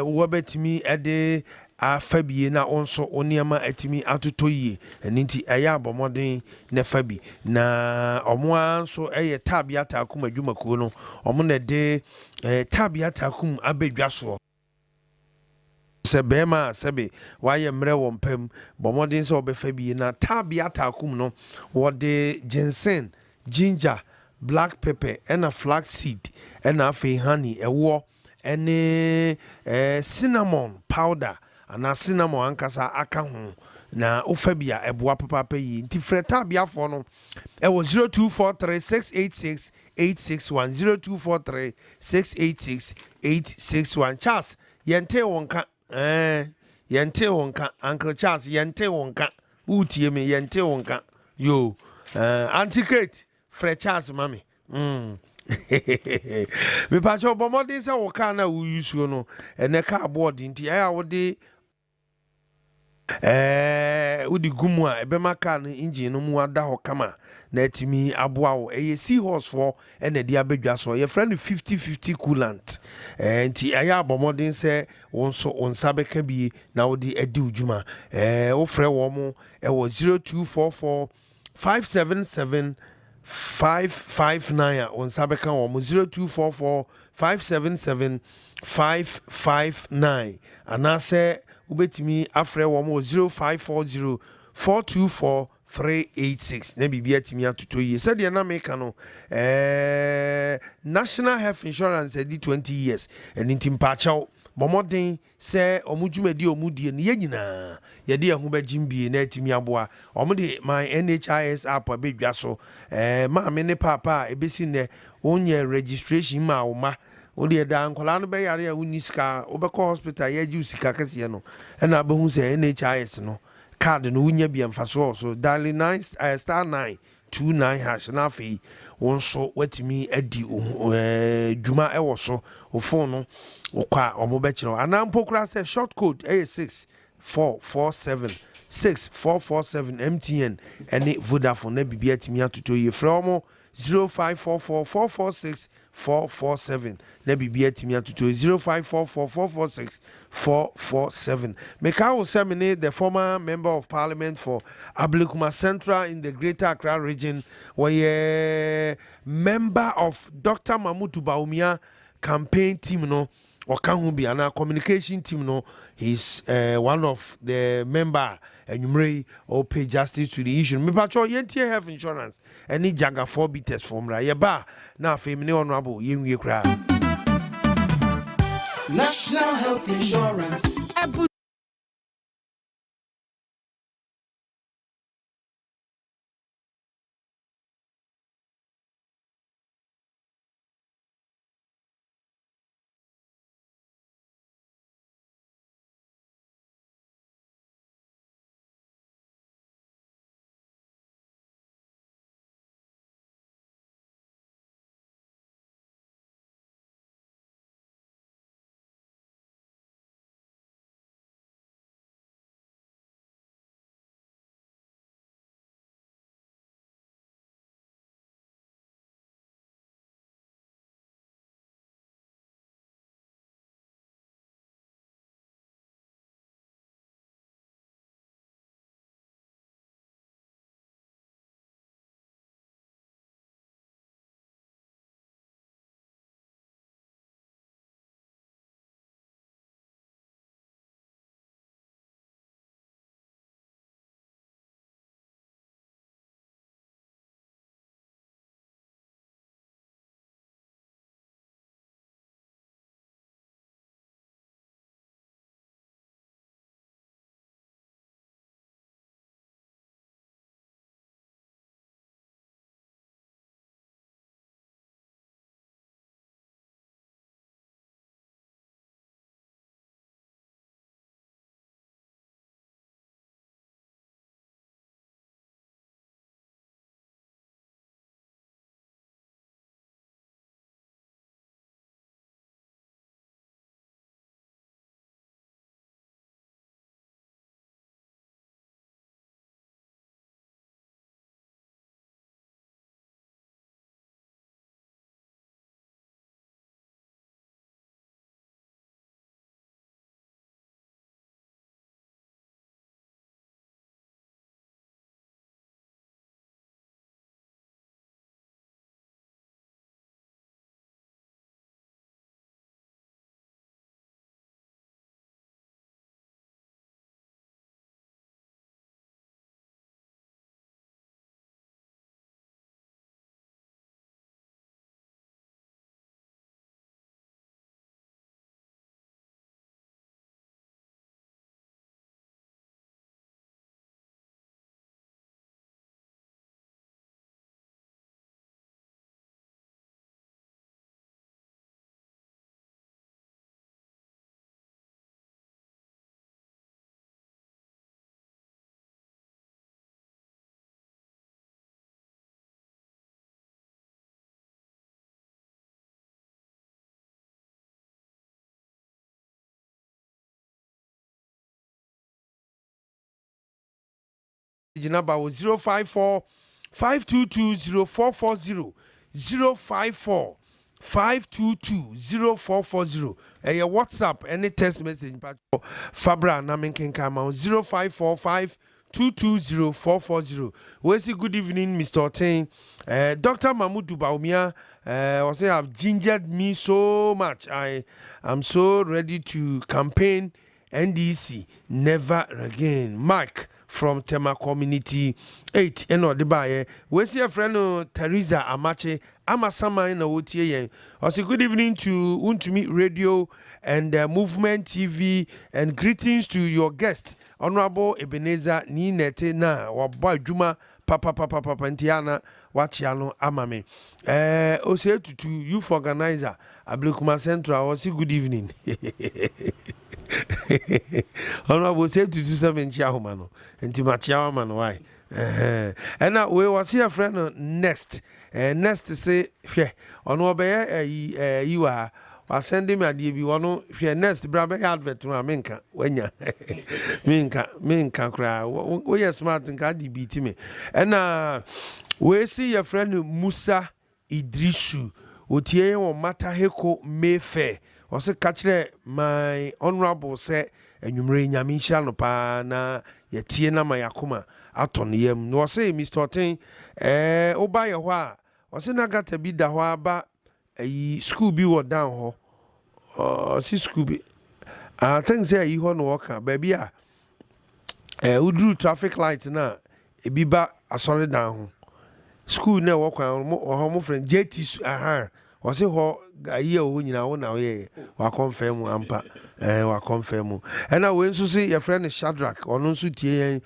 wo betimi ede afabie na onso oniama atimi atotoyie eninti eya abomoden na fabi na omo anso tabia takum adwumakuo no omo na de tabia takum abedwa so se bema sebe waye mre wompem bomodin se obefabi na tabia takum no wode ginseng ginger black pepper and a flax seed and a honey ewo any cinnamon powder and a cinnamon ankasa aka ho na ofabia eboa papa yi nti freta bia fo no e wo 0243686861 0243686861 Charles yente wonka yente wonka Uncle Charles yente wonka utie me yente wonka yo anticate Fred Charles mami me pacho bomodin se wo ka na wo yusuo no ene ka board nti aya wo de udi gumu a ebema ka no engine no mu ada ho kama na atimi aboa wo seahorse for ene de abedwa so ye friend 50-50 coolant nti aya bomodin se wonso onsa beka bi na wo de adi ujuma wo frɛ wo mo e wo 0244 577 559 on sabeka wo 0244 577 559 anase ubetimi afre wo 0540 424 386 na bibia timi atoto yi said na meka no National Health Insurance edi 20 years enintim pachaw bomodin se omudwumadi omudie ne yanyina yede ehu bagimbie na atimi aboa omde my NHIS app abedwa so ma me ne papa ebesi ne onye registration ma oma ode da nkola no be yare a uniska obekọ hospital ya ji usika kase no na abehu se NHIS no card no unya bia mfaso so dial 9 star 929 hash na afi wonso watimi adi dwuma ewo so ofo no okwa omobechiro anampokura say short code A6447 6447 MTN any Vodafone na bibia timi atoto ye from 0544 446 447 na bibia timi atoto 0544 446 447 Meka Osemene, the former member of parliament for Ablikuma Central in the Greater Accra region, were member of Dr. Mamutu Baumia campaign team no Okahubi and our communication team no he's one of the member and you may all pay justice to the issue. Me patrol yentie health insurance any Jaga 4 beaters from ra yeba na femini honorable yenwie kra National Health Insurance message number was 054 522 0440 054 522 0440. WhatsApp any text message Fabra Namenken Kama 054 522 0440. We say good evening, Mr. Oteng. Dr. Mahmoud Baumia say have gingered me so much. I am so ready to campaign NDC never again. Mike from Tema Community 8 eno de baye we see a friend Teresa Amache Amasama in Otie. Also good evening to Wontumi Radio and Movement TV and greetings to your guest Honorable Ebenezer Ninete na wabwa juma papa ntiana wachiano amame ose to youth organizer Ablekuma Central. Also good evening. Honorable say to 7 chiahomano and Timachiaman why and now we was here friend next say Honorable you are sending me a DB one next brother advert to Minka when ya Minka cry we are smart and can beat me and we see your friend Musa Idrisu Otie or Mataheko Mayfair. Also catch my honorable say enyumre nyame hia no pa na yetie na mayakoma aton yam no say Mr. Oteng oba ye ho a ose na gata bi da ho aba school bi wo down ho si school bi I think say yi ho no worka ba bi a udru traffic light na ebi ba asori down ho school na wo kwan mo friend JT aha was it ho aye o nyina wo na we wa confirm ampa wa confirm and now we nso say your friend Shadrack ono nso tie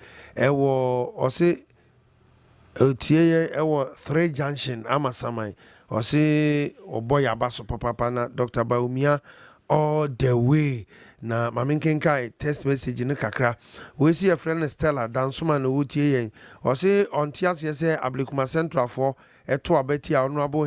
wo o say tie wo 3 junction amasaman o say oboy abaso papa na Dr. Baumia all the way na mamenkenkai text message ne kakra we see a friend Stella dansoma na wotie yen o say on tias say Ablekuma Central for eto abeti honorable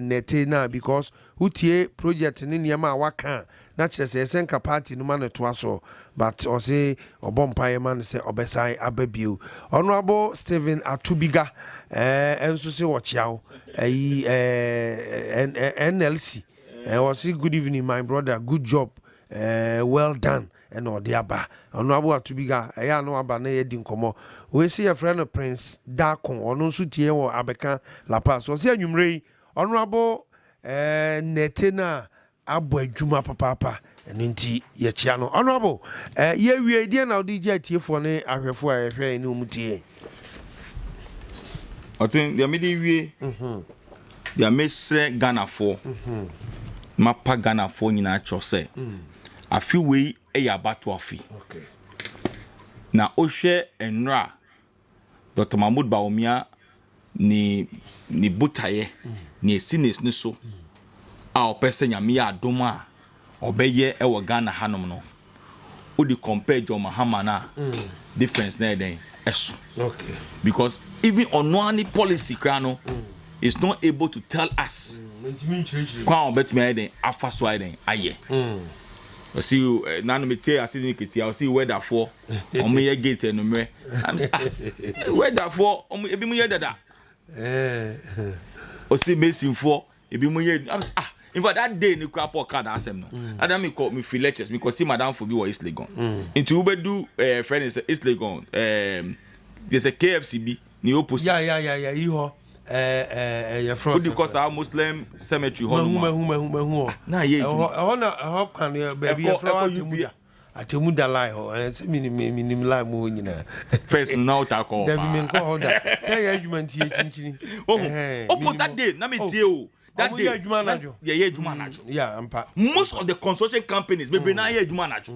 nete na because wotie project ne niam waka na kire say senka party no man to aso but o say obompa man say obesai ababio honorable Stephen Atubiga enso say wochiawo NLC I say good evening my brother, good job, well done and all the aba honorable Atubiga eya no aba na yedi nkomo we see a friend of Prince Dakon ono so tie wo abeka La Paz so say anwumre honorable netena abo adwuma papa eno nti ye chia no honorable ye wie die na DJ tiefo ne ahwefo a hwe ni omutie Oteng the midi wie the mesre Ghana for mapa Ghana for nyina chose afi wei eyabato afi okay na ohwe enra Dr. Mahmoud Baumia ni butaye ni esines ni so a opese nyame ya adoma obeye ewo Ghana hanom no odi compare John Mahama na difference na den eso okay because even on policy krano is not able to tell us kwa obetumi eden afaso eden aye I see you nanu metie asini kiti I see weather for omo ye gate enumre I'm weather for omo ebi mu ye dada o see mesin for ebi mu ye in fact that day ni kwa po card asem no adam me call me feel lectures because see madam for be wa East Legon into ube do friend is East Legon there's a KFCB ni opposite yeah you ho your friend because our Muslim cemetery home na ye ho kan baby your friend Atemuda lie ho say minim lie mo nyina first now ta call da bi me nko ho da say ya adwuma ntie chinchini oh that day na me tie o that day adwuma najo ye adwuma najo yeah ampa most of the construction companies maybe na ye adwuma najo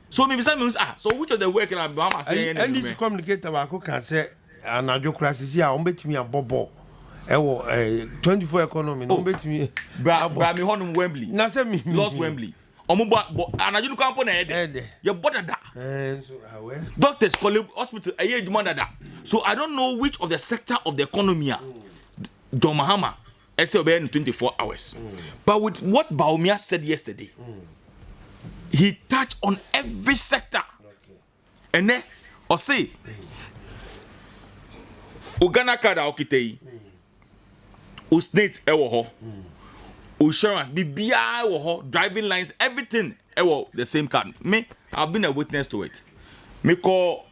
so maybe say so which of the work na am say and this communicator ba ko kan say anajo krasisi a on betimi abobo ewo 24 economy no betimi bra me honum Wembley na say me lost Wembley omubo anajo kampo na ede ye bodada so awe doctors college hospital aye adwuma dada so I don't know which of the sector of the economy John Mahama say obey in 24 hours but with what Baumia said yesterday he touched on every sector and then or say Ghana card a okitei. Usnet ewo ho. Insurance BBI ewo ho, driving lines, everything ewo the same card. Me, I've been a witness to it. Me call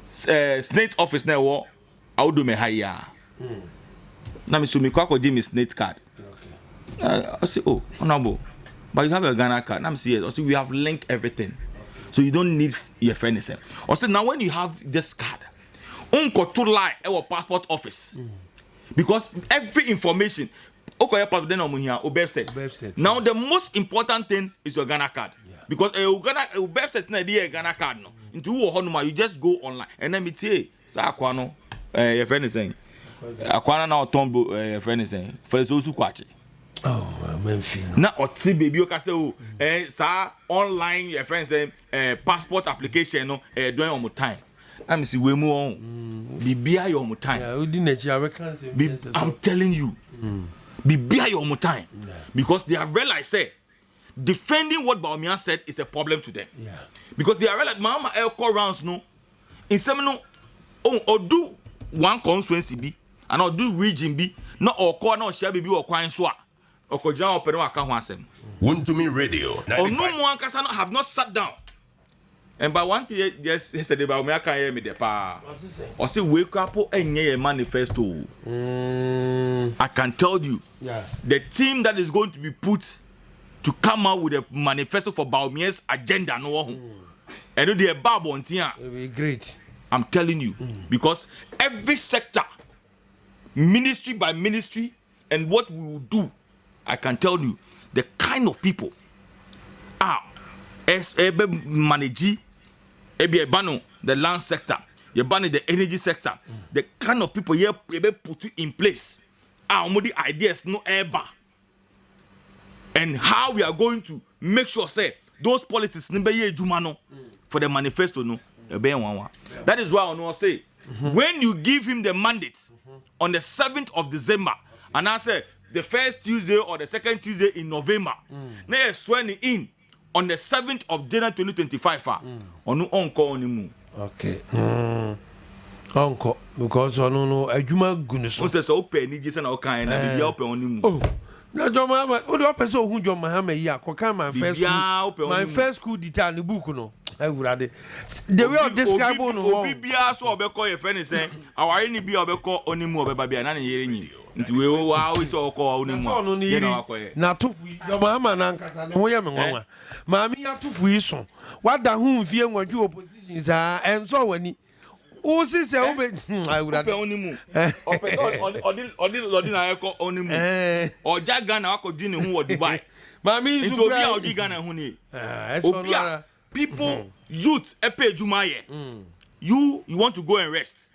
State office na ewo I would do me higher. Now me so me kwa give me State card. I say, oh, honorable, but you have a Ghana card. Now I'm saying, yes. I say we have linked everything, so you don't need your friend. I say now when you have this card, unko to lie our passport office because every information. Okay, passport then birth set. Now the most important thing is your Ghana card because a birth set na dey Ghana card no. Into honoma you just go online and then me say sa akwa no your friend is saying akwa na otombo your friend is saying for so su kwache. Oh, Memphis. Na oti baby o ka say o sa online your friend say passport application no doing on time. I'm see we mu on bibia your mo time. Yeah, we didn't I'm telling you. Bibia your mo time. Because they have realized say defending what Bawumia said is a problem to them. Yeah. Because they are realized mama call rounds no in seminal or do one constituency be and or do region be not or call no share be or kwine so or ko jan open aka ho asem. Wontumi Radio. Or no more Kasano have not sat down. And by one day yesterday Bawumia can hear me the pa. Or say wake up and a manifesto. I can tell you the team that is going to be put to come out with a manifesto for Bawumia's agenda no and do the bab on tia. It will be great. I'm telling you because every sector, ministry by ministry, and what we will do, I can tell you the kind of people are as manage the land sector, you ban the energy sector, the kind of people you put in place are the ideas no ever. And how we are going to make sure say those politics for the manifesto no. That is why I want to say when you give him the mandate on the 7th of December and I say the first Tuesday or the second Tuesday in November, now swearing in on the 7th of January 2025 on call on okay. Uncle, because I don't know Ajuma goodness. So say so pay ni just na o kan na be open on him. Oh. No, John Mahama, what do I person who John Mahama ya? Koka my first school detail ni book no. I would add the way of describe no. Obi bia so obeko your friend say, aware ni bia obeko onimu obeba bia na yere nyi. Nti we wa we so okọ onimu. Na tofu John Mahama na nkasa no ye me nwanwa. Maami ya tofu yi so. Wada hu mfie nwadwe opposition sa enso wani. O si se o be I would add onimu. Odi na eko onimu. Oja Ghana akodi ne hu wo Dubai. Maami so bia odi Ghana hu ni. Obia people youth epe jumaye. You want to go and rest.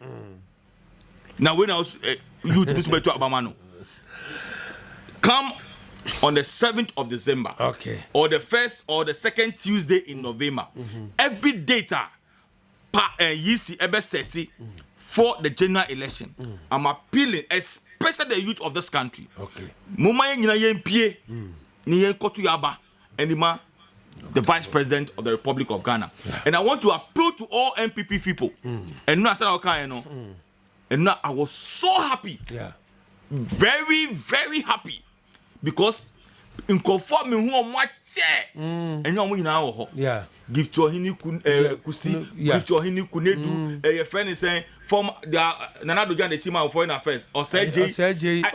Now when I was youth Mr. to Abamano. Come on the 7th of December. Okay. Or the first or the second Tuesday in November. Every data yisi ebe seti for the general election. I'm appealing, especially the youth of this country. Okay. Muma nyina yempie ni yenkotu yaba enima the Vice President of the Republic of Ghana. And I want to appeal to all MPP people. And now I said okay, you know. And now I was so happy. Yeah. Very, very happy. Because in conforming who what and you know yeah. Give to hini kusi, give to hini kunedu. Your friend is saying from the Nana Dojan the Chima of Foreign Affairs or said J. I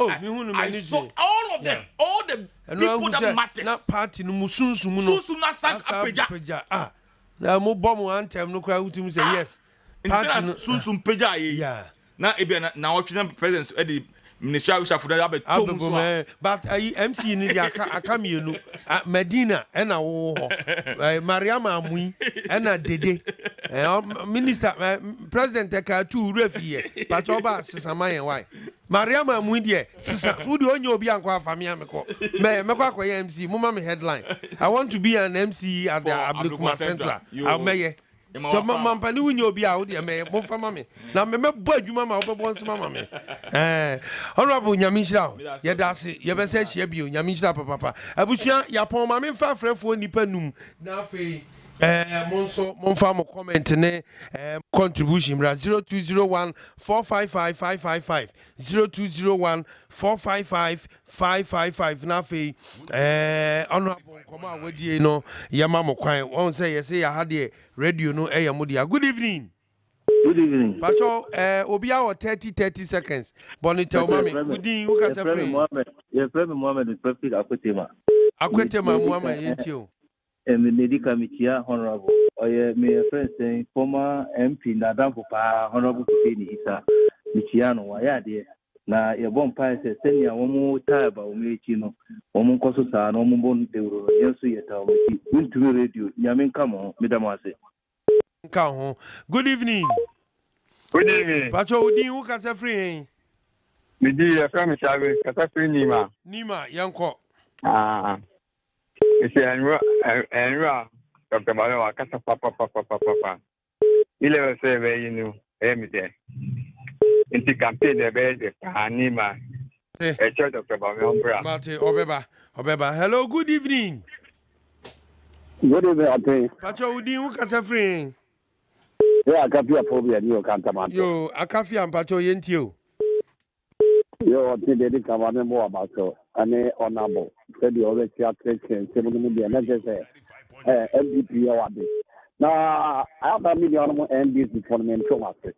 saw all of them, all the people that matters. Not party no musunsu no. Susu na sak apeja. Ah. Na mo bom one time no kwa utim say yes. Party no susu peja ye. Yeah. Na ebia na what president e the minister we shafuda ya betom so. But MC ni dia aka mienu. Medina e na wo ho. Mariam Amui e na Dede. Minister president e ka tu refie. Pachoba sisamaye why. Mariam Amui die sisa udi onye obi anko afami ameko. Meko akoye MC muma me headline. I want to be an MC at the Abdulkuma Central. I'll meye. So mampani winyo obi a wo de me mo fa ma me na me bo adwuma ma wo bo nsema ma me honorable nyamishira ye da se ye be se hia bio nyamishira papa abusua ya pon ma me fa frefo nipa num na afei monfa mo comment ne contribution 0201 455 555 0201 455 555 na afei honorable koma wadie no yama mo kwan won say yes ya ha de radio no mo dia. Good evening. Good evening. Pacho obi a 30 seconds bonita o mame udin who can say free your friend Mohammed is perfect Akwetema Muhammad yentio medical mitia honorable or my friend saying former MP Nadampo pa honorable Kuteni Isa michiano wa ya de na ye bon pa se senia wo mu taba o mechi no wo mu koso sa no mu bon deuro yesu yeta o mechi wontumi radio nyamen kamo medamase ka ho. Good evening. Good evening. Pacho udin who can say free Midi ya kama chawe kata free Nima yanko isi enwa Dr. Balewa kasa papa ile wase be yinu emite inti campaign de be de Nima church Dr. Balewa Mate obeba hello good evening. Good evening Oteng. Pacho udin who can say free Yeah, akafia phobia ni okantamato. Yo akafia mpacho yentio Yo tide di kamane mo abaso ane honorable said you always have attention se mo be na say MVP award na aba million mo NDC for me to market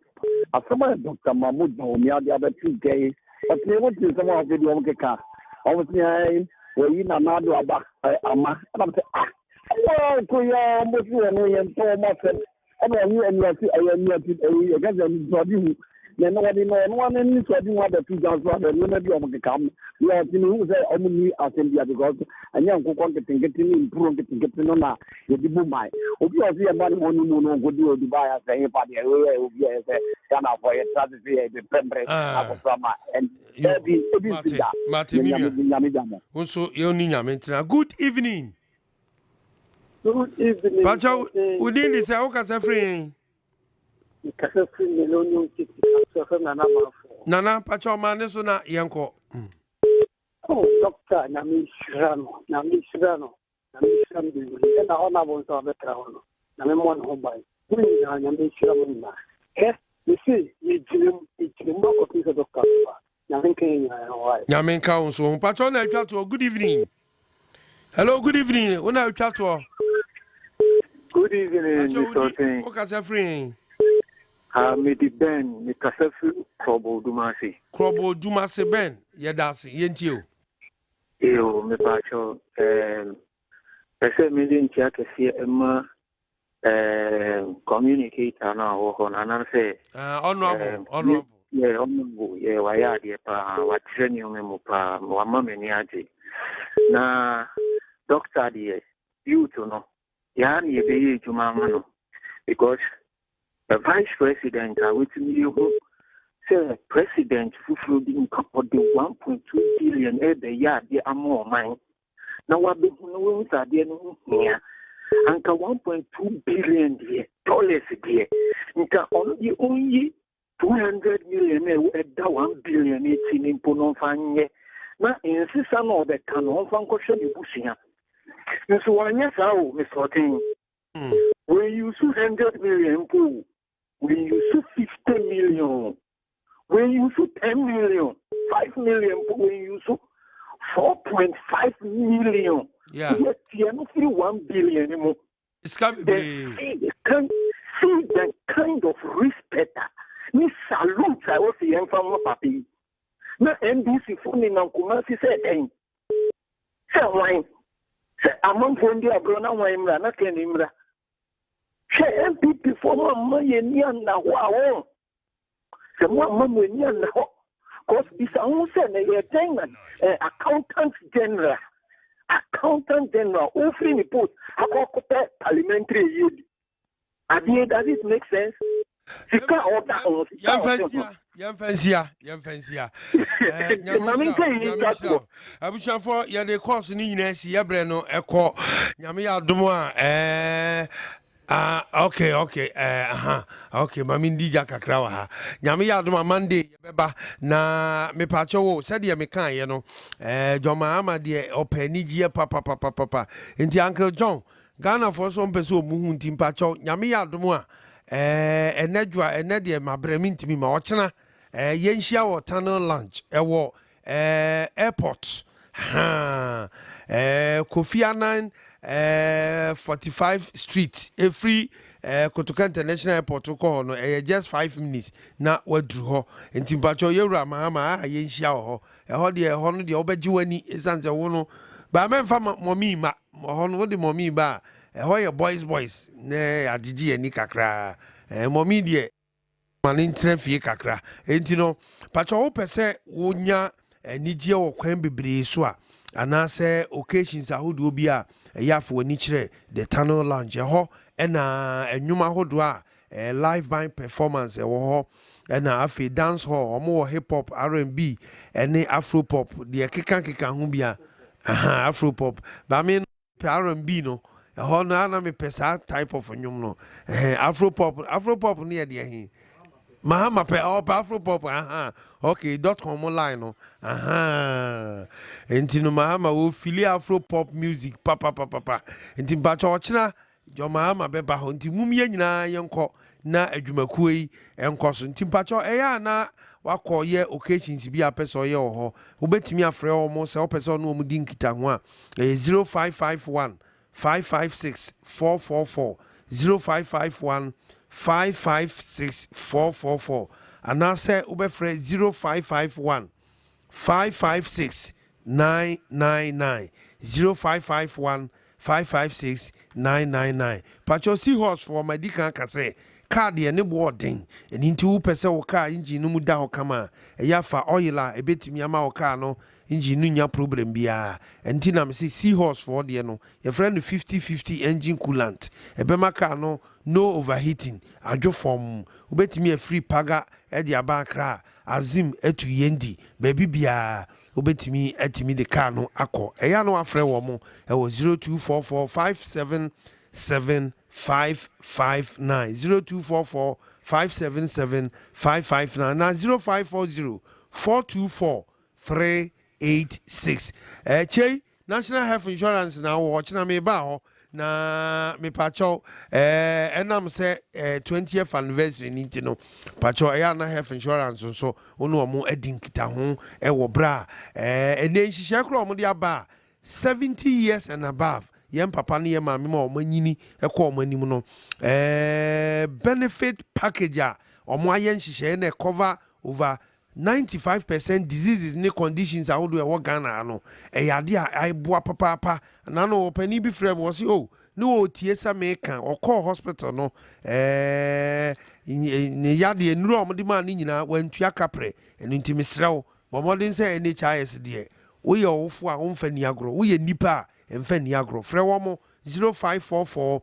asema Dr. Mahmoud Omi ade abatu gay but me what is some of the video keka obviously we na nado aba ama na say ko ya mo fi no yen to mo se and you see I guess you then what you know one any so do what the two guys were maybe on come we are who say only assembly because and young go getting improve getting on na you do my obi o see about money no go do Dubai say party we obi say Ghana for a strategy the pembre from and also you ni nyamentra. Good evening. Good evening. Pacho udin di say o ka say free Nana Pacho mane so na yenko. Oh, doctor, Nami Shirano. Na honorable so better one. Na me one home by. Nami Shirano. You see, you dream more of this doctor. Nyamenka so Pacho na twa to good evening. Hello, good evening. Una twa to. Good evening, Mr. Oteng. O ka say free Medi Ben, ni kasafu Krobo Dumasi Ben, yedasi, yentio. Yo, me pacho, pese million kesi ema communicator na ho na na say honorable. Yeah, honorable. Yeah, waya dia pa watreni umemo pa wa mama ni aje. Na doctor dia, you to know. Yani ebe juma no because the vice president with me say president fufu bin couple the 1.2 billion the year the amount mine now what be no we say there no here anka 1.2 billion dollars there nka on the only 200 million that 1 billion in impono fanye na insisa no be kan on fan ko hwe busia nso wanya sao Mr. Oteng when you 200 million pool when you 50 million, when you 10 million, 5 million, when you 4.5 million, you not 1 billion anymore. It's coming. See the kind of respect. Me salute I was the from papi. Na NBC phone in Kumasi said, say wine. Say among Fondi Abrona wine, na Kenimra. MPP for my money na wow. The more money na because it's also a accountant general. Offering the post. How parliamentary yield. Does it make sense? Yamfansia. Abushanfo ya de course ni nyina si yebre no ekọ nyame ya domo a Okay. Okay, mami ndija kakra wa ha. Nyame ya adoma Monday yebeba na me pacho wo said ye me kan ye no. Joma ama de opanigie papa. Enti Uncle John, Ghana for some person omuhu nti pacho nyame ya adoma enedwa enede mabrami ntimi ma ochena yenhia wo tunnel lunch wo airport. Kofi Annan 45 Street free Kotoka International Airport ko no just 5 minutes na wadru ho enti mpacho yewura ma yenhia ho ho de ho no de obaji wani esanse wo no ba memfa momi ma ho no de momi ba ho ye boys ne agigi ani kakra momi de mani ntrefie kakra enti no pacho wo pese wonya nijie wo kwan bebre so a anase occasions ahodo bi a yafo ani kire the tunnel lounge ho na enwuma hodo a live band performance wo ho na afi dance hall omo hip hop R&B ene afro pop de keka ho bia afro pop ba me R&B no ho na me pesa type of nwum no afro pop ne de he Mahama pe afro pop okay .com online no enti no Mahama wo fili afro pop music papa enti bacha ochina jo Mahama beba ho enti mumye nyina yenko na adwumakuo yi enko so enti bacha eya na wakọ ye occasions bi apeso ye ho obetimi afre omo se opeso no omu dinkita ho a 0551 556 444 0551 556-444 and now say ubefre 0551 556-999 0551 556-999 Pacho Seahorse for my dikan kase card ye ne boarding and into who pese wo car engine no mu da ho kama yafa oil a ebetimi ama wo car no engine no nya problem bia enti na me say Seahorse for de no your friend 50-50 engine coolant ebema car no overheating adwo form ubetimi a free paga e de abakra azim etu yendi baby bia ubetimi etimi de car no akọ eya no afre wo mo e wo 0244577559 0244577559 na 0540-424-386 Chey National Health Insurance na wo china me ba ho na me pacho enam se 20th anniversary ninti no pacho na health insurance so onu omo edinkita ho wo bra ene nhihye kro omo de aba 70 years and above yem papa ne yem mama omo anyini ekọ omo anim no benefit package a omo aye nhihye na cover over 95% diseases ne conditions a wodo e wo Ghana no yade a aiboa papa na no opani bi frem wo se no o tie sa me kan o call hospital no ne yade enuru omde ma ne nyina wantua kapre eno ntimi srew bomodin se NHIS de wo ye ofo a wonfa ni agro wo ye nipa a emfa ni agro frɛ wo mo 0544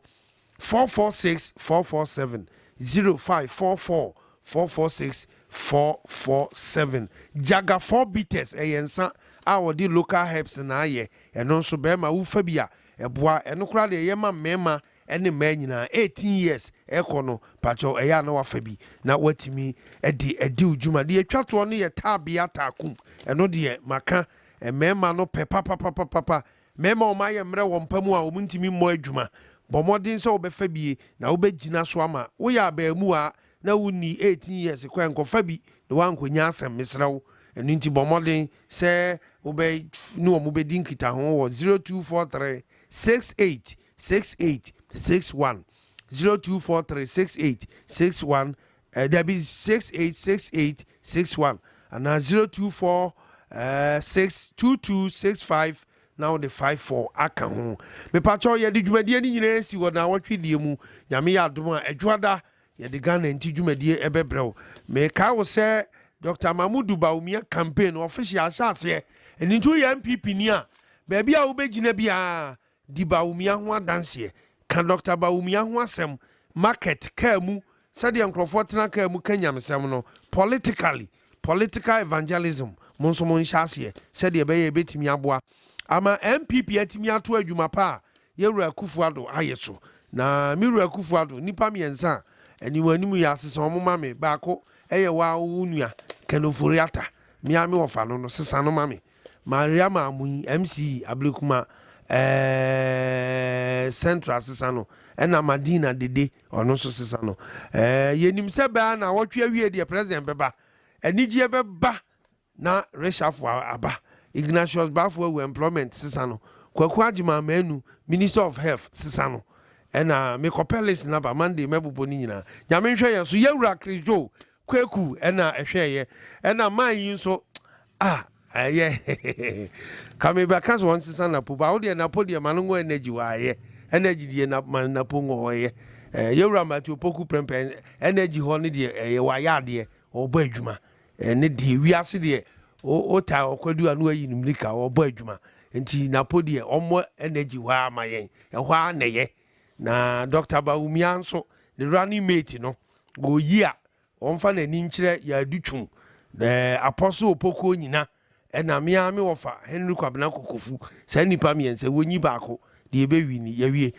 446 447 0544 446 447 Jaga 4 bitters eyensa a wodi local herbs na aye eno nso be ma wo fa bia eboa eno kura de yema mema ene ma nyina 18 years ekono pacho eya na wa fa bi na watimi edi ujuma de atwato no ye tabia takum eno de maka mema no papa mema o ma ye mre wo mpamu a o muntimi mo adwuma bomodin so obefa bie na obegina so ama wo ya ba mu a na wuni 18 years kwa nkofa bi na wankonya asem misrawo enu nti bomodin se obe no mo be dinkita ho 0243 686861 02436861 there be 686861 and 024 62265 now the 54 aka ho me pacho ye di dwumadie ni nyina si wo na wotwedie mu nyame ya adom a adwada ye de Ghana nti dwumadie ebebrew me ka wo se Dr. Mamudu Baumia campaign official asase eni ntu ye MPP ni a ba bia wo begina bia di Baumia ho adanse ka Dr. Baumia ho asem market ka mu sade nkrofo tena ka mu kanyamsem no political evangelism monso mon hyase sade be ye betimi aboa ama MPP atimi ato adwuma pa yewura Kufuado ayeso na miru akufuado nipa miensa eniwanimu ya asesa omoma me baako eye wa unua kenoforiata miami ofa no sesa no mame Mariama Amui MC Ablekuma Central sesa no ena Madina Dede ono so sesa no yenim se ba na wotwe awie de president beba enigye beba na reshafo aba Ignatius Bafo employment sesa no Kwaku Agima Manu Minister of Health sesa no ena mekopelis na ba Monday mebubo ni nyina nyame hwe ye so yewura krijo Kwaku ena ehwe ye ena man yi so kame ba kanso won sesa na po ba wo de na po de manungo energy wa ye energy de na po ngo ye yewura matu poku prempe energy ho ne de ye wa ya de obo adwuma ne de wiase de o ta okwadu anu ayi nimlika obo adwuma nti na po de omo energy wa amayen ehwa na ye na Dr. Bawumia nso the running mate no go yia onfa na ni nkire ya adutwum apostle opoko nyina ena miami wofa Henry Kwabena Kokofu sa nipa miense wonyi baako de ebewi ni yawie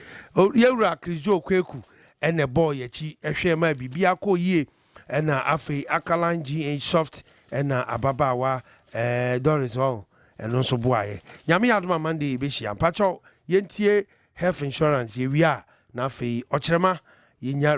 yewura Kristo Kwaku ene boy yachi ehwe ma bibia ko yie ena afei Akalan GH Soft ena ababawa Doris ho eno so boaye nyame adoma Monday ebehia mpacho yentie health insurance yewia na afei okyerema yenya